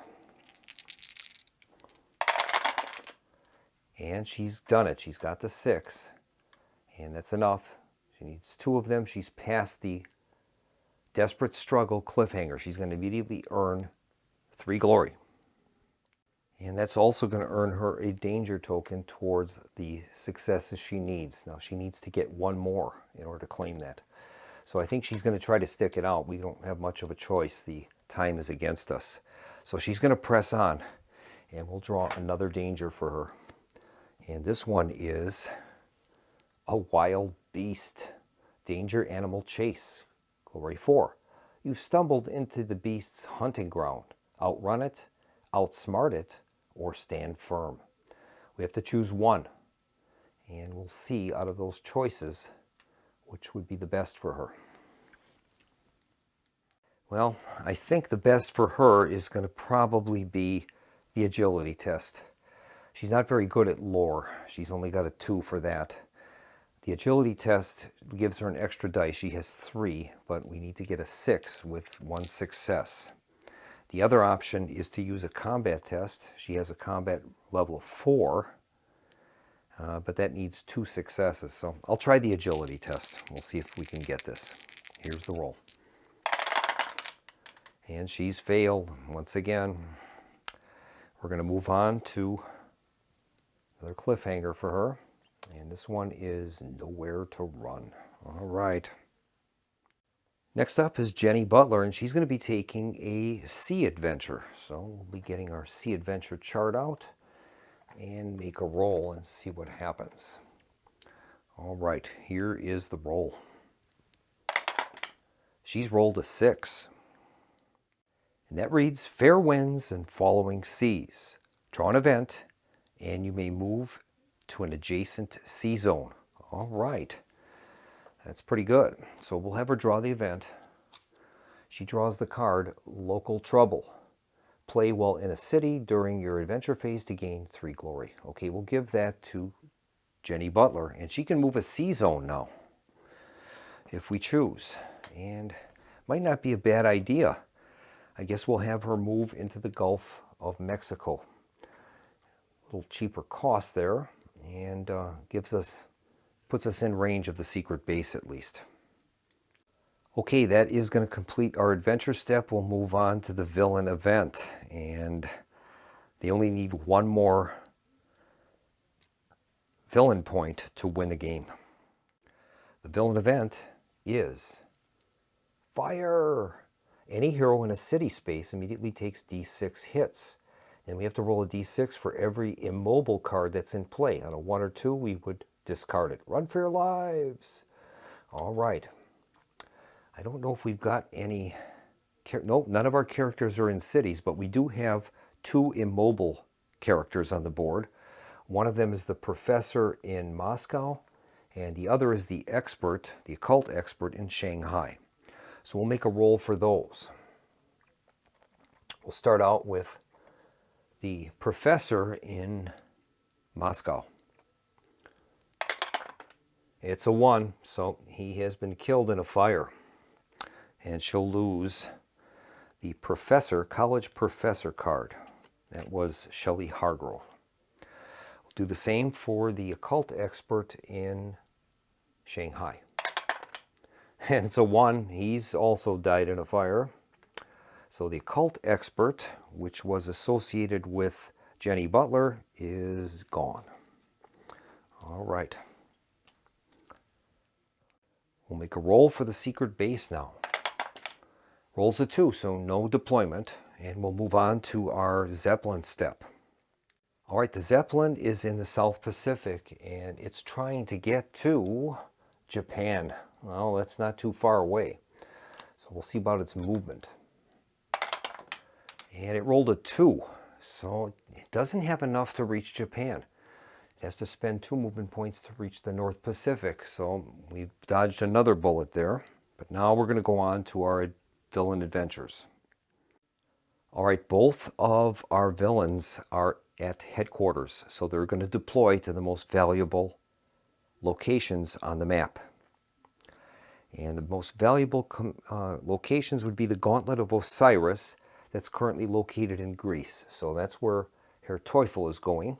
And she's done it. She's got the 6. And that's enough. She needs 2 of them. She's passed the Desperate Struggle cliffhanger. She's going to immediately earn 3 glory. And that's also going to earn her a danger token towards the successes she needs. Now she needs to get 1 more in order to claim that. So I think she's going to try to stick it out. We don't have much of a choice. The time is against us. So she's going to press on. And we'll draw another danger for her. And this one is a wild beast. Danger animal chase. Glory 4. You've stumbled into the beast's hunting ground. Outrun it, outsmart it, or stand firm. We have to choose 1. And we'll see out of those choices which would be the best for her. Well, I think the best for her is going to probably be the agility test. She's not very good at lore. She's only got a 2 for that. The agility test gives her an extra dice. She has 3, but we need to get a 6 with 1 success. The other option is to use a combat test. She has a combat level of 4, but that needs 2 successes. So I'll try the agility test. We'll see if we can get this. Here's the roll. And she's failed once again. We're going to move on to another cliffhanger for her. And this one is Nowhere to Run. All right. Next up is Jenny Butler, and she's going to be taking a sea adventure. So we'll be getting our sea adventure chart out and make a roll and see what happens. All right, here is the roll. She's rolled a 6. And that reads, fair winds and following seas. Draw an event, and you may move to an adjacent sea zone. All right. That's pretty good. So we'll have her draw the event. She draws the card, Local Trouble. Play while in a city during your adventure phase to gain 3 glory. Okay, we'll give that to Jenny Butler, and she can move a sea zone now, if we choose. And might not be a bad idea. I guess we'll have her move into the Gulf of Mexico. A little cheaper cost there, and puts us in range of the secret base at least. Okay, that is going to complete our adventure step. We'll move on to the villain event, and they only need 1 more villain point to win the game. The villain event is Fire. Any hero in a city space immediately takes D6 hits. And we have to roll a D6 for every immobile card that's in play. On a 1 or 2, we would discard it. Run for your lives. All right. I don't know if we've got any... Nope, none of our characters are in cities, but we do have 2 immobile characters on the board. One of them is the professor in Moscow, and the other is the expert, the occult expert in Shanghai. So we'll make a roll for those. We'll start out with the professor in Moscow. It's a 1, so he has been killed in a fire. And she'll lose the professor, college professor card. That was Shelley Hargrove. We'll do the same for the occult expert in Shanghai. And it's a 1. He's also died in a fire. So the occult expert, which was associated with Jenny Butler, is gone. All right. We'll make a roll for the secret base now. Rolls a 2, so no deployment. And we'll move on to our Zeppelin step. All right, the Zeppelin is in the South Pacific, and it's trying to get to Japan. Well, that's not too far away. So we'll see about its movement. And it rolled a 2, so it doesn't have enough to reach Japan. It has to spend 2 movement points to reach the North Pacific, so we've dodged another bullet there. But now we're going to go on to our villain adventures. All right, both of our villains are at headquarters, so they're going to deploy to the most valuable locations on the map. And the most valuable locations would be the Gauntlet of Osiris, that's currently located in Greece. So that's where Herr Teufel is going.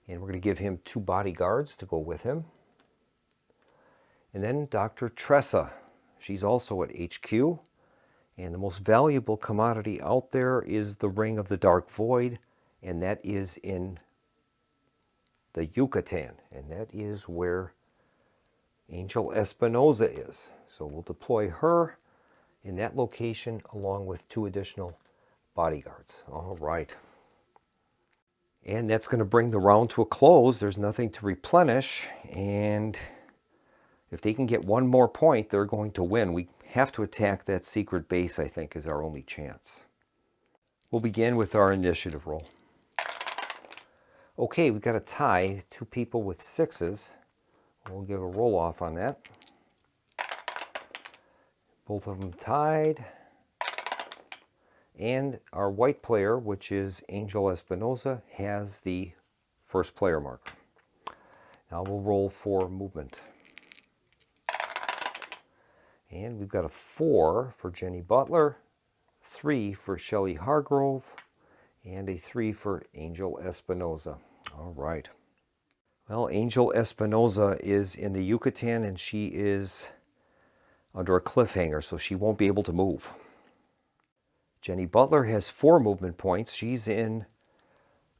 And we're going to give him 2 bodyguards to go with him. And then Dr. Tressa, she's also at HQ. And the most valuable commodity out there is the Ring of the Dark Void, and that is in the Yucatan, and that is where Angel Espinosa is. So we'll deploy her in that location along with 2 additional bodyguards. All right. And that's going to bring the round to a close. There's nothing to replenish, and if they can get 1 more point, they're going to win. We have to attack that secret base, I think, is our only chance. We'll begin with our initiative roll. Okay, we've got a tie, 2 people with 6s. We'll give a roll off on that. Both of them tied. And our white player, which is Angel Espinosa, has the first player mark. Now we'll roll for movement. And we've got a 4 for Jenny Butler, 3 for Shelley Hargrove, and a 3 for Angel Espinosa. All right. Well, Angel Espinosa is in the Yucatan, and she is under a cliffhanger, so she won't be able to move. Jenny Butler has 4 movement points. She's in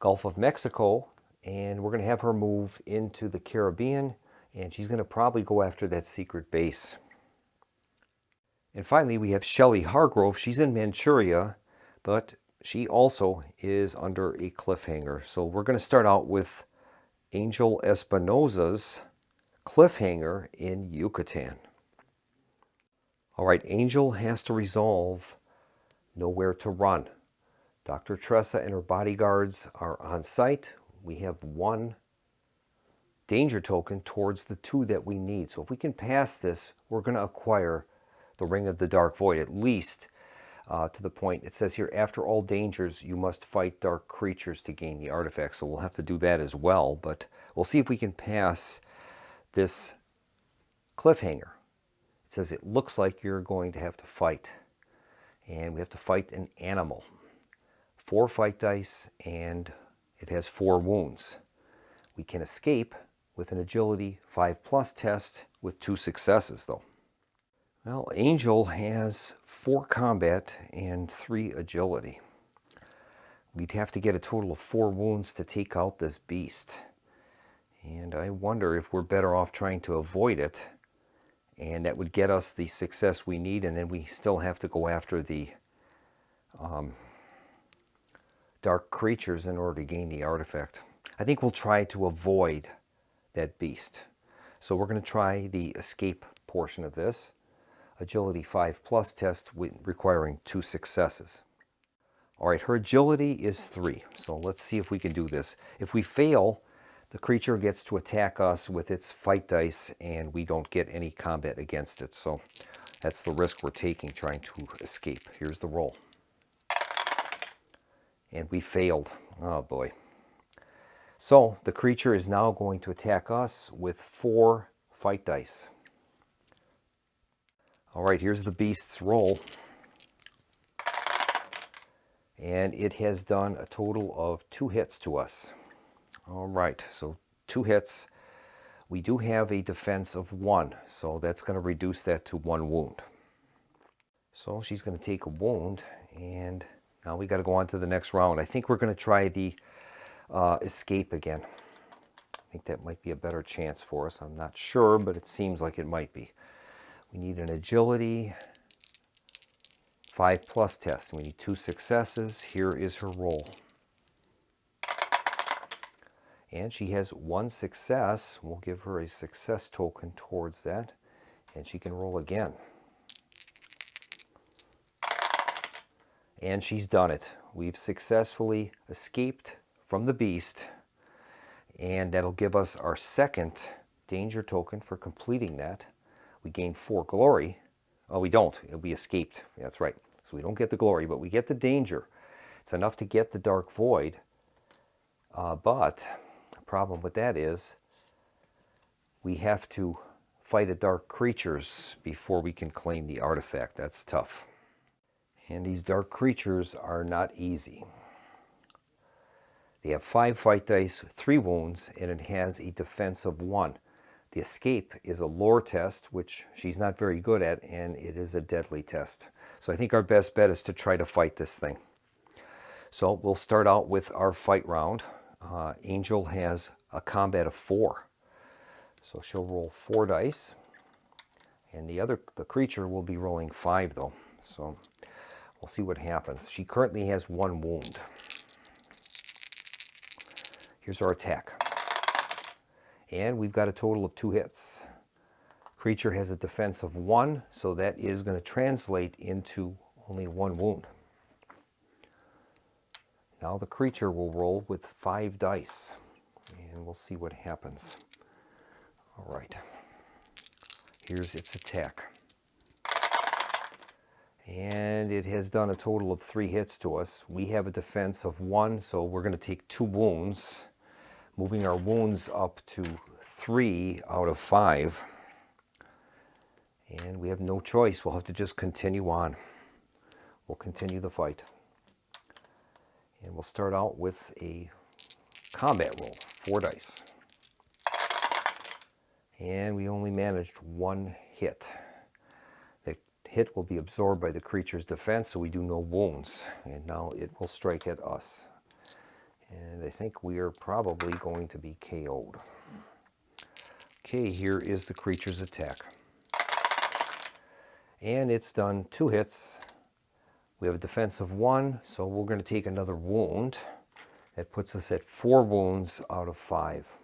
Gulf of Mexico, and we're going to have her move into the Caribbean, and she's going to probably go after that secret base. And finally, we have Shelley Hargrove. She's in Manchuria, but she also is under a cliffhanger. So we're going to start out with Angel Espinosa's cliffhanger in Yucatan. All right, Angel has to resolve nowhere to run. Dr. Tressa and her bodyguards are on site. We have 1 danger token towards the 2 that we need. So if we can pass this, we're going to acquire the Ring of the Dark Void, at least to the point. It says here, after all dangers, you must fight dark creatures to gain the artifact. So we'll have to do that as well, but we'll see if we can pass this cliffhanger. It says it looks like you're going to have to fight. And we have to fight an animal. 4 fight dice, and it has 4 wounds. We can escape with an agility 5+ test with 2 successes, though. Well, Angel has 4 combat and 3 agility. We'd have to get a total of 4 wounds to take out this beast. And I wonder if we're better off trying to avoid it, and that would get us the success we need, and then we still have to go after the dark creatures in order to gain the artifact. I think we'll try to avoid that beast. So we're going to try the escape portion of this. Agility 5+ test requiring 2 successes. All right, her agility is 3. So let's see if we can do this. If we fail, the creature gets to attack us with its fight dice, and we don't get any combat against it. So that's the risk we're taking, trying to escape. Here's the roll. And we failed. Oh boy. So the creature is now going to attack us with 4 fight dice. All right, here's the beast's roll. And it has done a total of 2 hits to us. All right, so 2 hits. We do have a defense of 1, so that's going to reduce that to 1 wound. So she's going to take a wound, and now we got to go on to the next round. I think we're going to try the escape again. I think that might be a better chance for us. I'm not sure, but it seems like it might be. We need an agility 5+ test. We need 2 successes. Here is her roll. And she has 1 success. We'll give her a success token towards that. And she can roll again. And she's done it. We've successfully escaped from the beast. And that'll give us our 2nd danger token for completing that. We gain 4 glory. Oh, we don't. We escaped. That's right. So we don't get the glory, but we get the danger. It's enough to get the dark void. But the problem with that is we have to fight a dark creatures before we can claim the artifact. That's tough. And these dark creatures are not easy. They have 5 fight dice, 3 wounds, and it has a defense of 1. The escape is a lore test, which she's not very good at, and it is a deadly test. So I think our best bet is to try to fight this thing. So we'll start out with our fight round. Angel has a combat of 4. So she'll roll 4 dice. And the creature will be rolling 5 though. So we'll see what happens. She currently has 1 wound. Here's our attack. And we've got a total of 2 hits. Creature has a defense of 1, so that is going to translate into only 1 wound. Now the creature will roll with 5 dice, and we'll see what happens. All right. Here's its attack. And it has done a total of 3 hits to us. We have a defense of 1, so we're going to take 2 wounds, moving our wounds up to 3 out of 5. And we have no choice. We'll have to just continue on. We'll continue the fight. And we'll start out with a combat roll, 4 dice. And we only managed 1 hit. The hit will be absorbed by the creature's defense, so we do no wounds. And now it will strike at us. And I think we are probably going to be KO'd. Okay, here is the creature's attack. And it's done 2 hits. We have a defense of 1, so we're going to take another wound. That puts us at 4 wounds out of 5.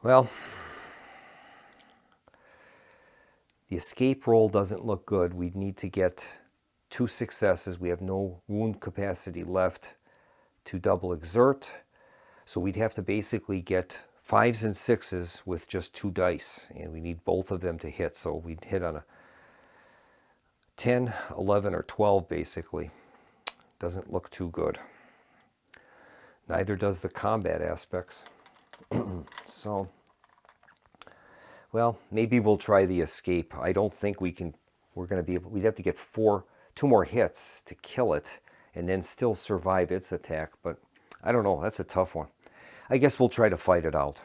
Well, the escape roll doesn't look good. We need to get 2 successes. We have no wound capacity left to double exert. So we'd have to basically get 5s and 6s with just 2 dice. And we need both of them to hit. So we'd hit on a 10, 11, or 12 basically. Doesn't look too good. Neither does the combat aspects. So, well, maybe we'll try the escape. I don't think we're going to be able, we'd have to get 2 more hits to kill it and then still survive its attack. But I don't know, that's a tough one. I guess we'll try to fight it out.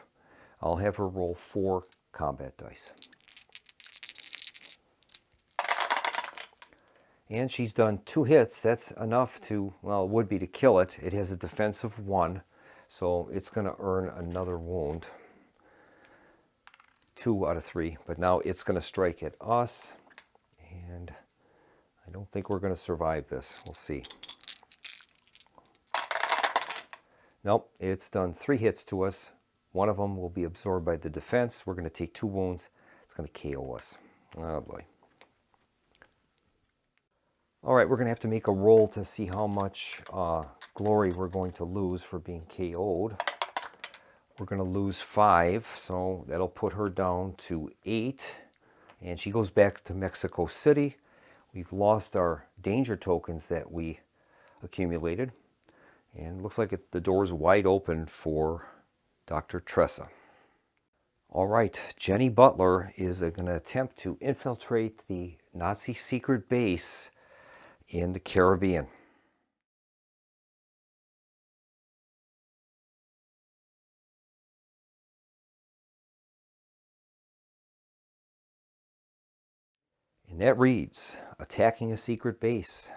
I'll have her roll 4 combat dice. And she's done 2 hits. That's enough to, well, it would be to kill it. It has a defense of 1, so it's going to earn another wound. 2 out of 3, but now it's going to strike at us. And I don't think we're going to survive this. We'll see. Nope, it's done 3 hits to us. 1 of them will be absorbed by the defense. We're going to take 2 wounds. It's going to KO us. Oh boy. All right, we're going to have to make a roll to see how much glory we're going to lose for being KO'd. We're going to lose 5, so that'll put her down to 8. And she goes back to Mexico City. We've lost our danger tokens that we accumulated. And it looks like the door's wide open for Dr. Tressa. All right, Jenny Butler is going to attempt to infiltrate the Nazi secret base in the Caribbean. And that reads, attacking a secret base.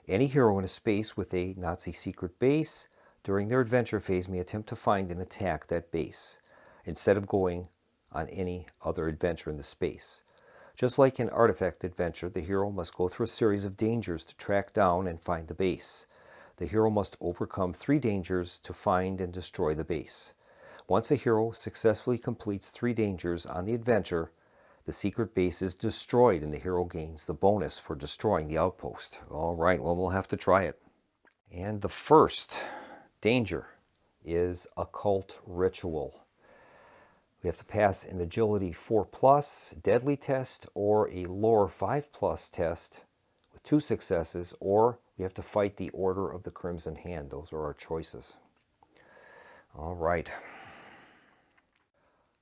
Any hero in a space with a Nazi secret base during their adventure phase may attempt to find and attack that base instead of going on any other adventure in the space. Just like an artifact adventure, the hero must go through a series of dangers to track down and find the base. The hero must overcome 3 dangers to find and destroy the base. Once a hero successfully completes 3 dangers on the adventure, the secret base is destroyed and the hero gains the bonus for destroying the outpost. All right, well, we'll have to try it. And the first danger is occult ritual. We have to pass an agility 4+ deadly test or a lore 5+ test with 2 successes, or we have to fight the Order of the Crimson Hand. Those are our choices. All right.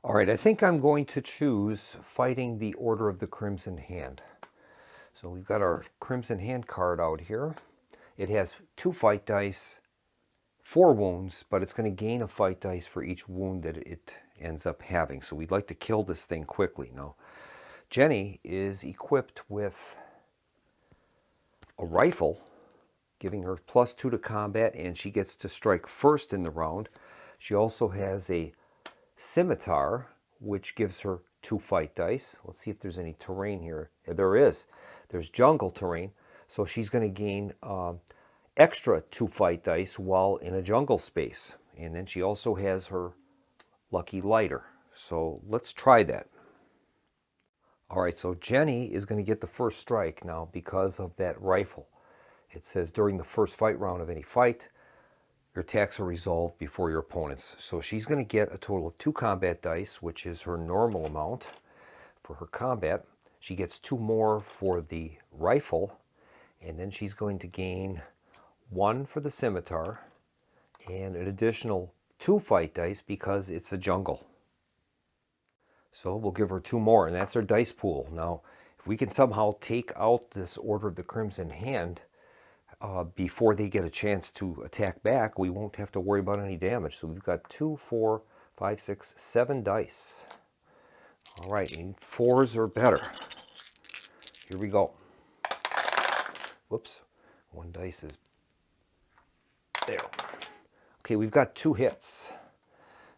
All right, I think I'm going to choose fighting the Order of the Crimson Hand. So we've got our Crimson Hand card out here. It has 2 fight dice, 4 wounds, but it's going to gain a fight dice for each wound that it ends up having. So we'd like to kill this thing quickly. Now, Jenny is equipped with a rifle, giving her +2 to combat, and she gets to strike first in the round. She also has a scimitar, which gives her 2 fight dice. Let's see if there's any terrain here. There is. There's jungle terrain, so she's going to gain extra 2 fight dice while in a jungle space. And then she also has her lucky lighter. So let's try that. All right, so Jenny is going to get the first strike now because of that rifle. It says during the first fight round of any fight, your attacks are resolved before your opponents. So she's going to get a total of 2 combat dice, which is her normal amount for her combat. She gets 2 more for the rifle, and then she's going to gain 1 for the scimitar and an additional 2 fight dice because it's a jungle. So we'll give her 2 more, and that's her dice pool. Now, if we can somehow take out this Order of the Crimson Hand before they get a chance to attack back, we won't have to worry about any damage. So we've got 2, 4, 5, 6, 7 dice. All right, and 4s are better. Here we go. Whoops, 1 dice is there. Okay, we've got 2 hits.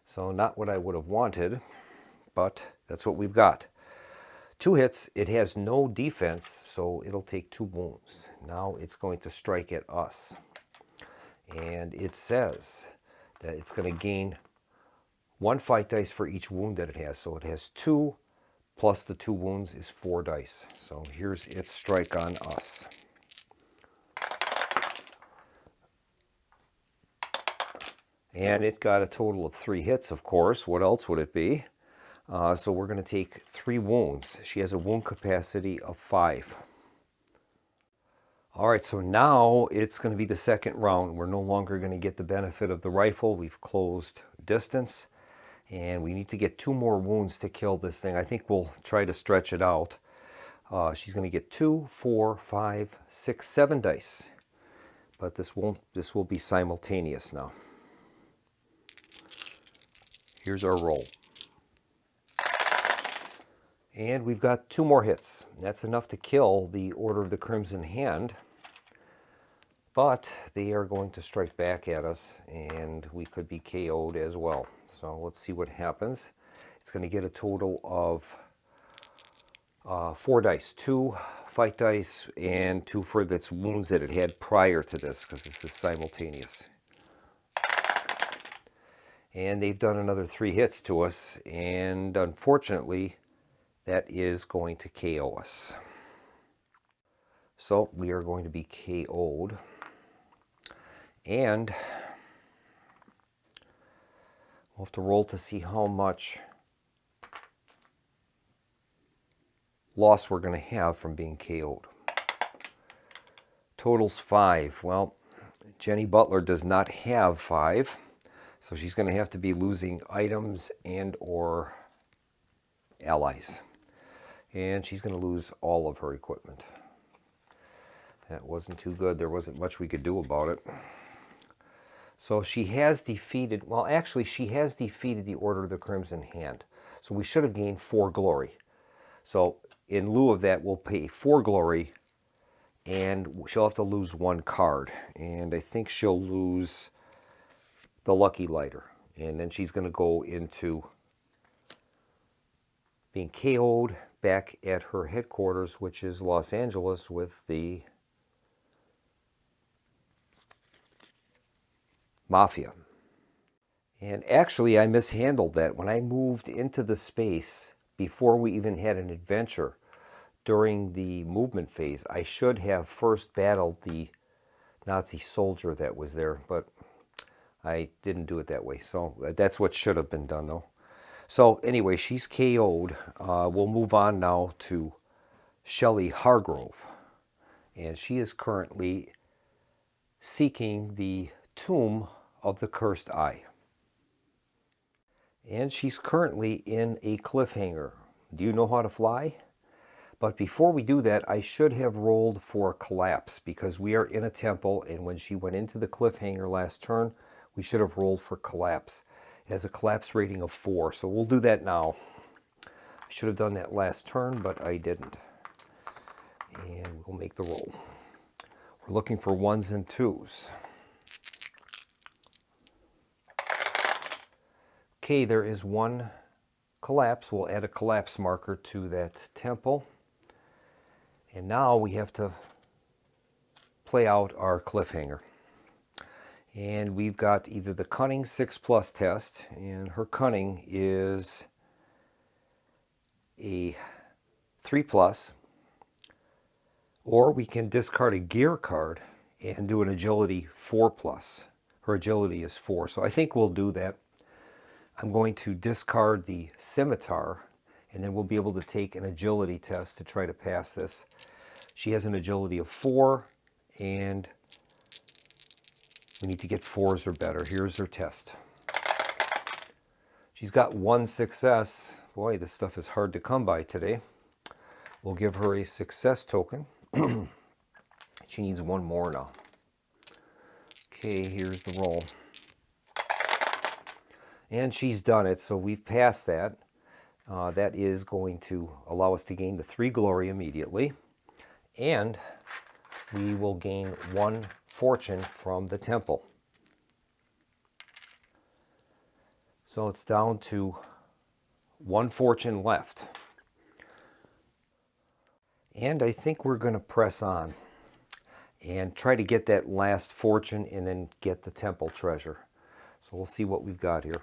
So not what I would have wanted, but that's what we've got. 2 hits. It has no defense, so it'll take 2 wounds. Now it's going to strike at us. And it says that it's going to gain 1 fight dice for each wound that it has. So it has 2 plus the 2 wounds is 4 dice. So here's its strike on us. And it got a total of 3 hits, of course. What else would it be? So we're going to take 3 wounds. She has a wound capacity of 5. All right, so now it's going to be the second round. We're no longer going to get the benefit of the rifle. We've closed distance, and we need to get 2 more wounds to kill this thing. I think we'll try to stretch it out. She's going to get 2, 4, 5, 6, 7 dice, but this will be simultaneous now. Here's our roll. And we've got 2 more hits. That's enough to kill the Order of the Crimson Hand. But they are going to strike back at us, and we could be KO'd as well. So let's see what happens. It's going to get a total of 4 dice. 2 fight dice and 2 for its wounds that it had prior to this, because this is simultaneous. And they've done another 3 hits to us, and unfortunately, that is going to KO us. So we are going to be KO'd. And we'll have to roll to see how much loss we're going to have from being KO'd. Total's 5. Well, Jenny Butler does not have 5. So she's going to have to be losing items and or allies. And she's going to lose all of her equipment. That wasn't too good. There wasn't much we could do about it. So she has defeated, well, actually, she has defeated the Order of the Crimson Hand. So we should have gained 4 glory. So in lieu of that, we'll pay 4 glory, and she'll have to lose 1 card. And I think she'll lose the Lucky Lighter. And then she's going to go into being KO'd back at her headquarters, which is Los Angeles, with the Mafia. And actually, I mishandled that. When I moved into the space, before we even had an adventure, during the movement phase, I should have first battled the Nazi soldier that was there, but I didn't do it that way. So that's what should have been done, though. So anyway, she's KO'd. We'll move on now to Shelley Hargrove. And she is currently seeking the tomb of the cursed eye. And she's currently in a cliffhanger. Do you know how to fly? But before we do that, I should have rolled for collapse, because we are in a temple, and when she went into the cliffhanger last turn, we should have rolled for collapse. It has a collapse rating of 4, so we'll do that now. I should have done that last turn, but I didn't. And we'll make the roll. We're looking for 1s and 2s. Okay, there is 1 collapse. We'll add a collapse marker to that temple. And now we have to play out our cliffhanger. And we've got either the Cunning 6+ test, and her Cunning is a 3+, or we can discard a Gear card and do an Agility 4+. Her Agility is 4, so I think we'll do that. I'm going to discard the Scimitar, and then we'll be able to take an Agility test to try to pass this. She has an Agility of 4, and we need to get 4s or better. Here's her test. She's got 1 success. Boy, this stuff is hard to come by today. We'll give her a success token. She needs 1 more now. Okay, here's the roll. And she's done it, so we've passed that. That is going to allow us to gain the 3 glory immediately. And we will gain 1 fortune from the temple. So it's down to 1 fortune left. And I think we're going to press on and try to get that last fortune and then get the temple treasure. So we'll see what we've got here.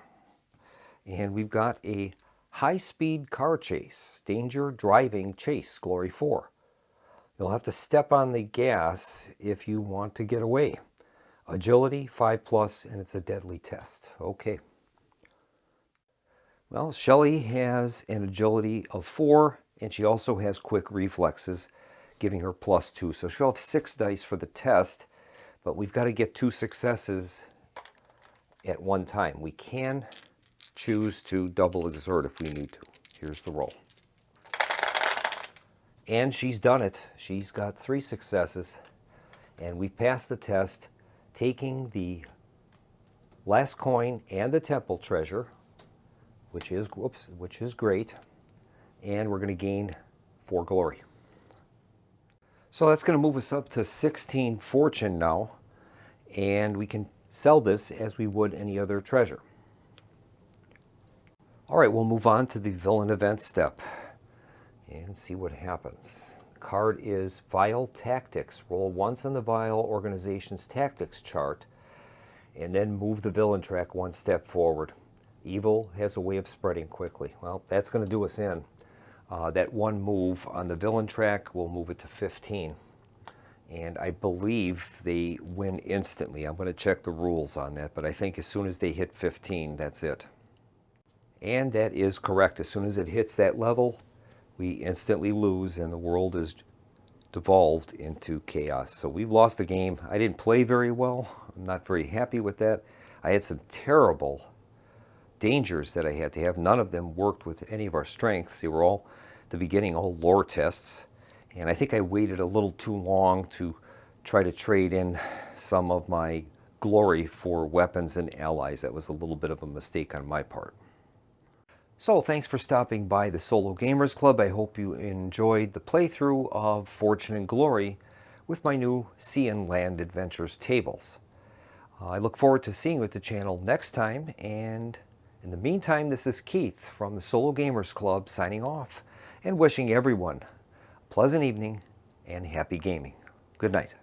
And we've got a high-speed car chase, danger driving chase, glory 4. You'll have to step on the gas if you want to get away. Agility 5+, and it's a deadly test. Okay. Well, Shelley has an agility of 4, and she also has quick reflexes, giving her +2. So she'll have 6 dice for the test, but we've got to get 2 successes at one time. We can choose to double exert if we need to. Here's the roll. And she's done it. She's got 3 successes, and we've passed the test, taking the last coin and the temple treasure, which is great, and we're going to gain 4 glory. So that's going to move us up to 16 fortune now, and we can sell this as we would any other treasure. All right, we'll move on to the villain event step and see what happens. The card is Vile Tactics. Roll once on the Vile Organization's tactics chart, and then move the villain track 1 step forward. Evil has a way of spreading quickly. Well, that's going to do us in. That 1 move on the villain track will move it to 15. And I believe they win instantly. I'm going to check the rules on that, but I think as soon as they hit 15, that's it. And that is correct. As soon as it hits that level, we instantly lose, and the world is devolved into chaos. So we've lost the game. I didn't play very well. I'm not very happy with that. I had some terrible dangers that I had to have. None of them worked with any of our strengths. They were all, at the beginning, all lore tests. And I think I waited a little too long to try to trade in some of my glory for weapons and allies. That was a little bit of a mistake on my part. So thanks for stopping by the Solo Gamers Club. I hope you enjoyed the playthrough of Fortune and Glory with my new Sea and Land Adventures tables. I look forward to seeing you at the channel next time, and in the meantime, this is Keith from the Solo Gamers Club signing off and wishing everyone a pleasant evening and happy gaming. Good night.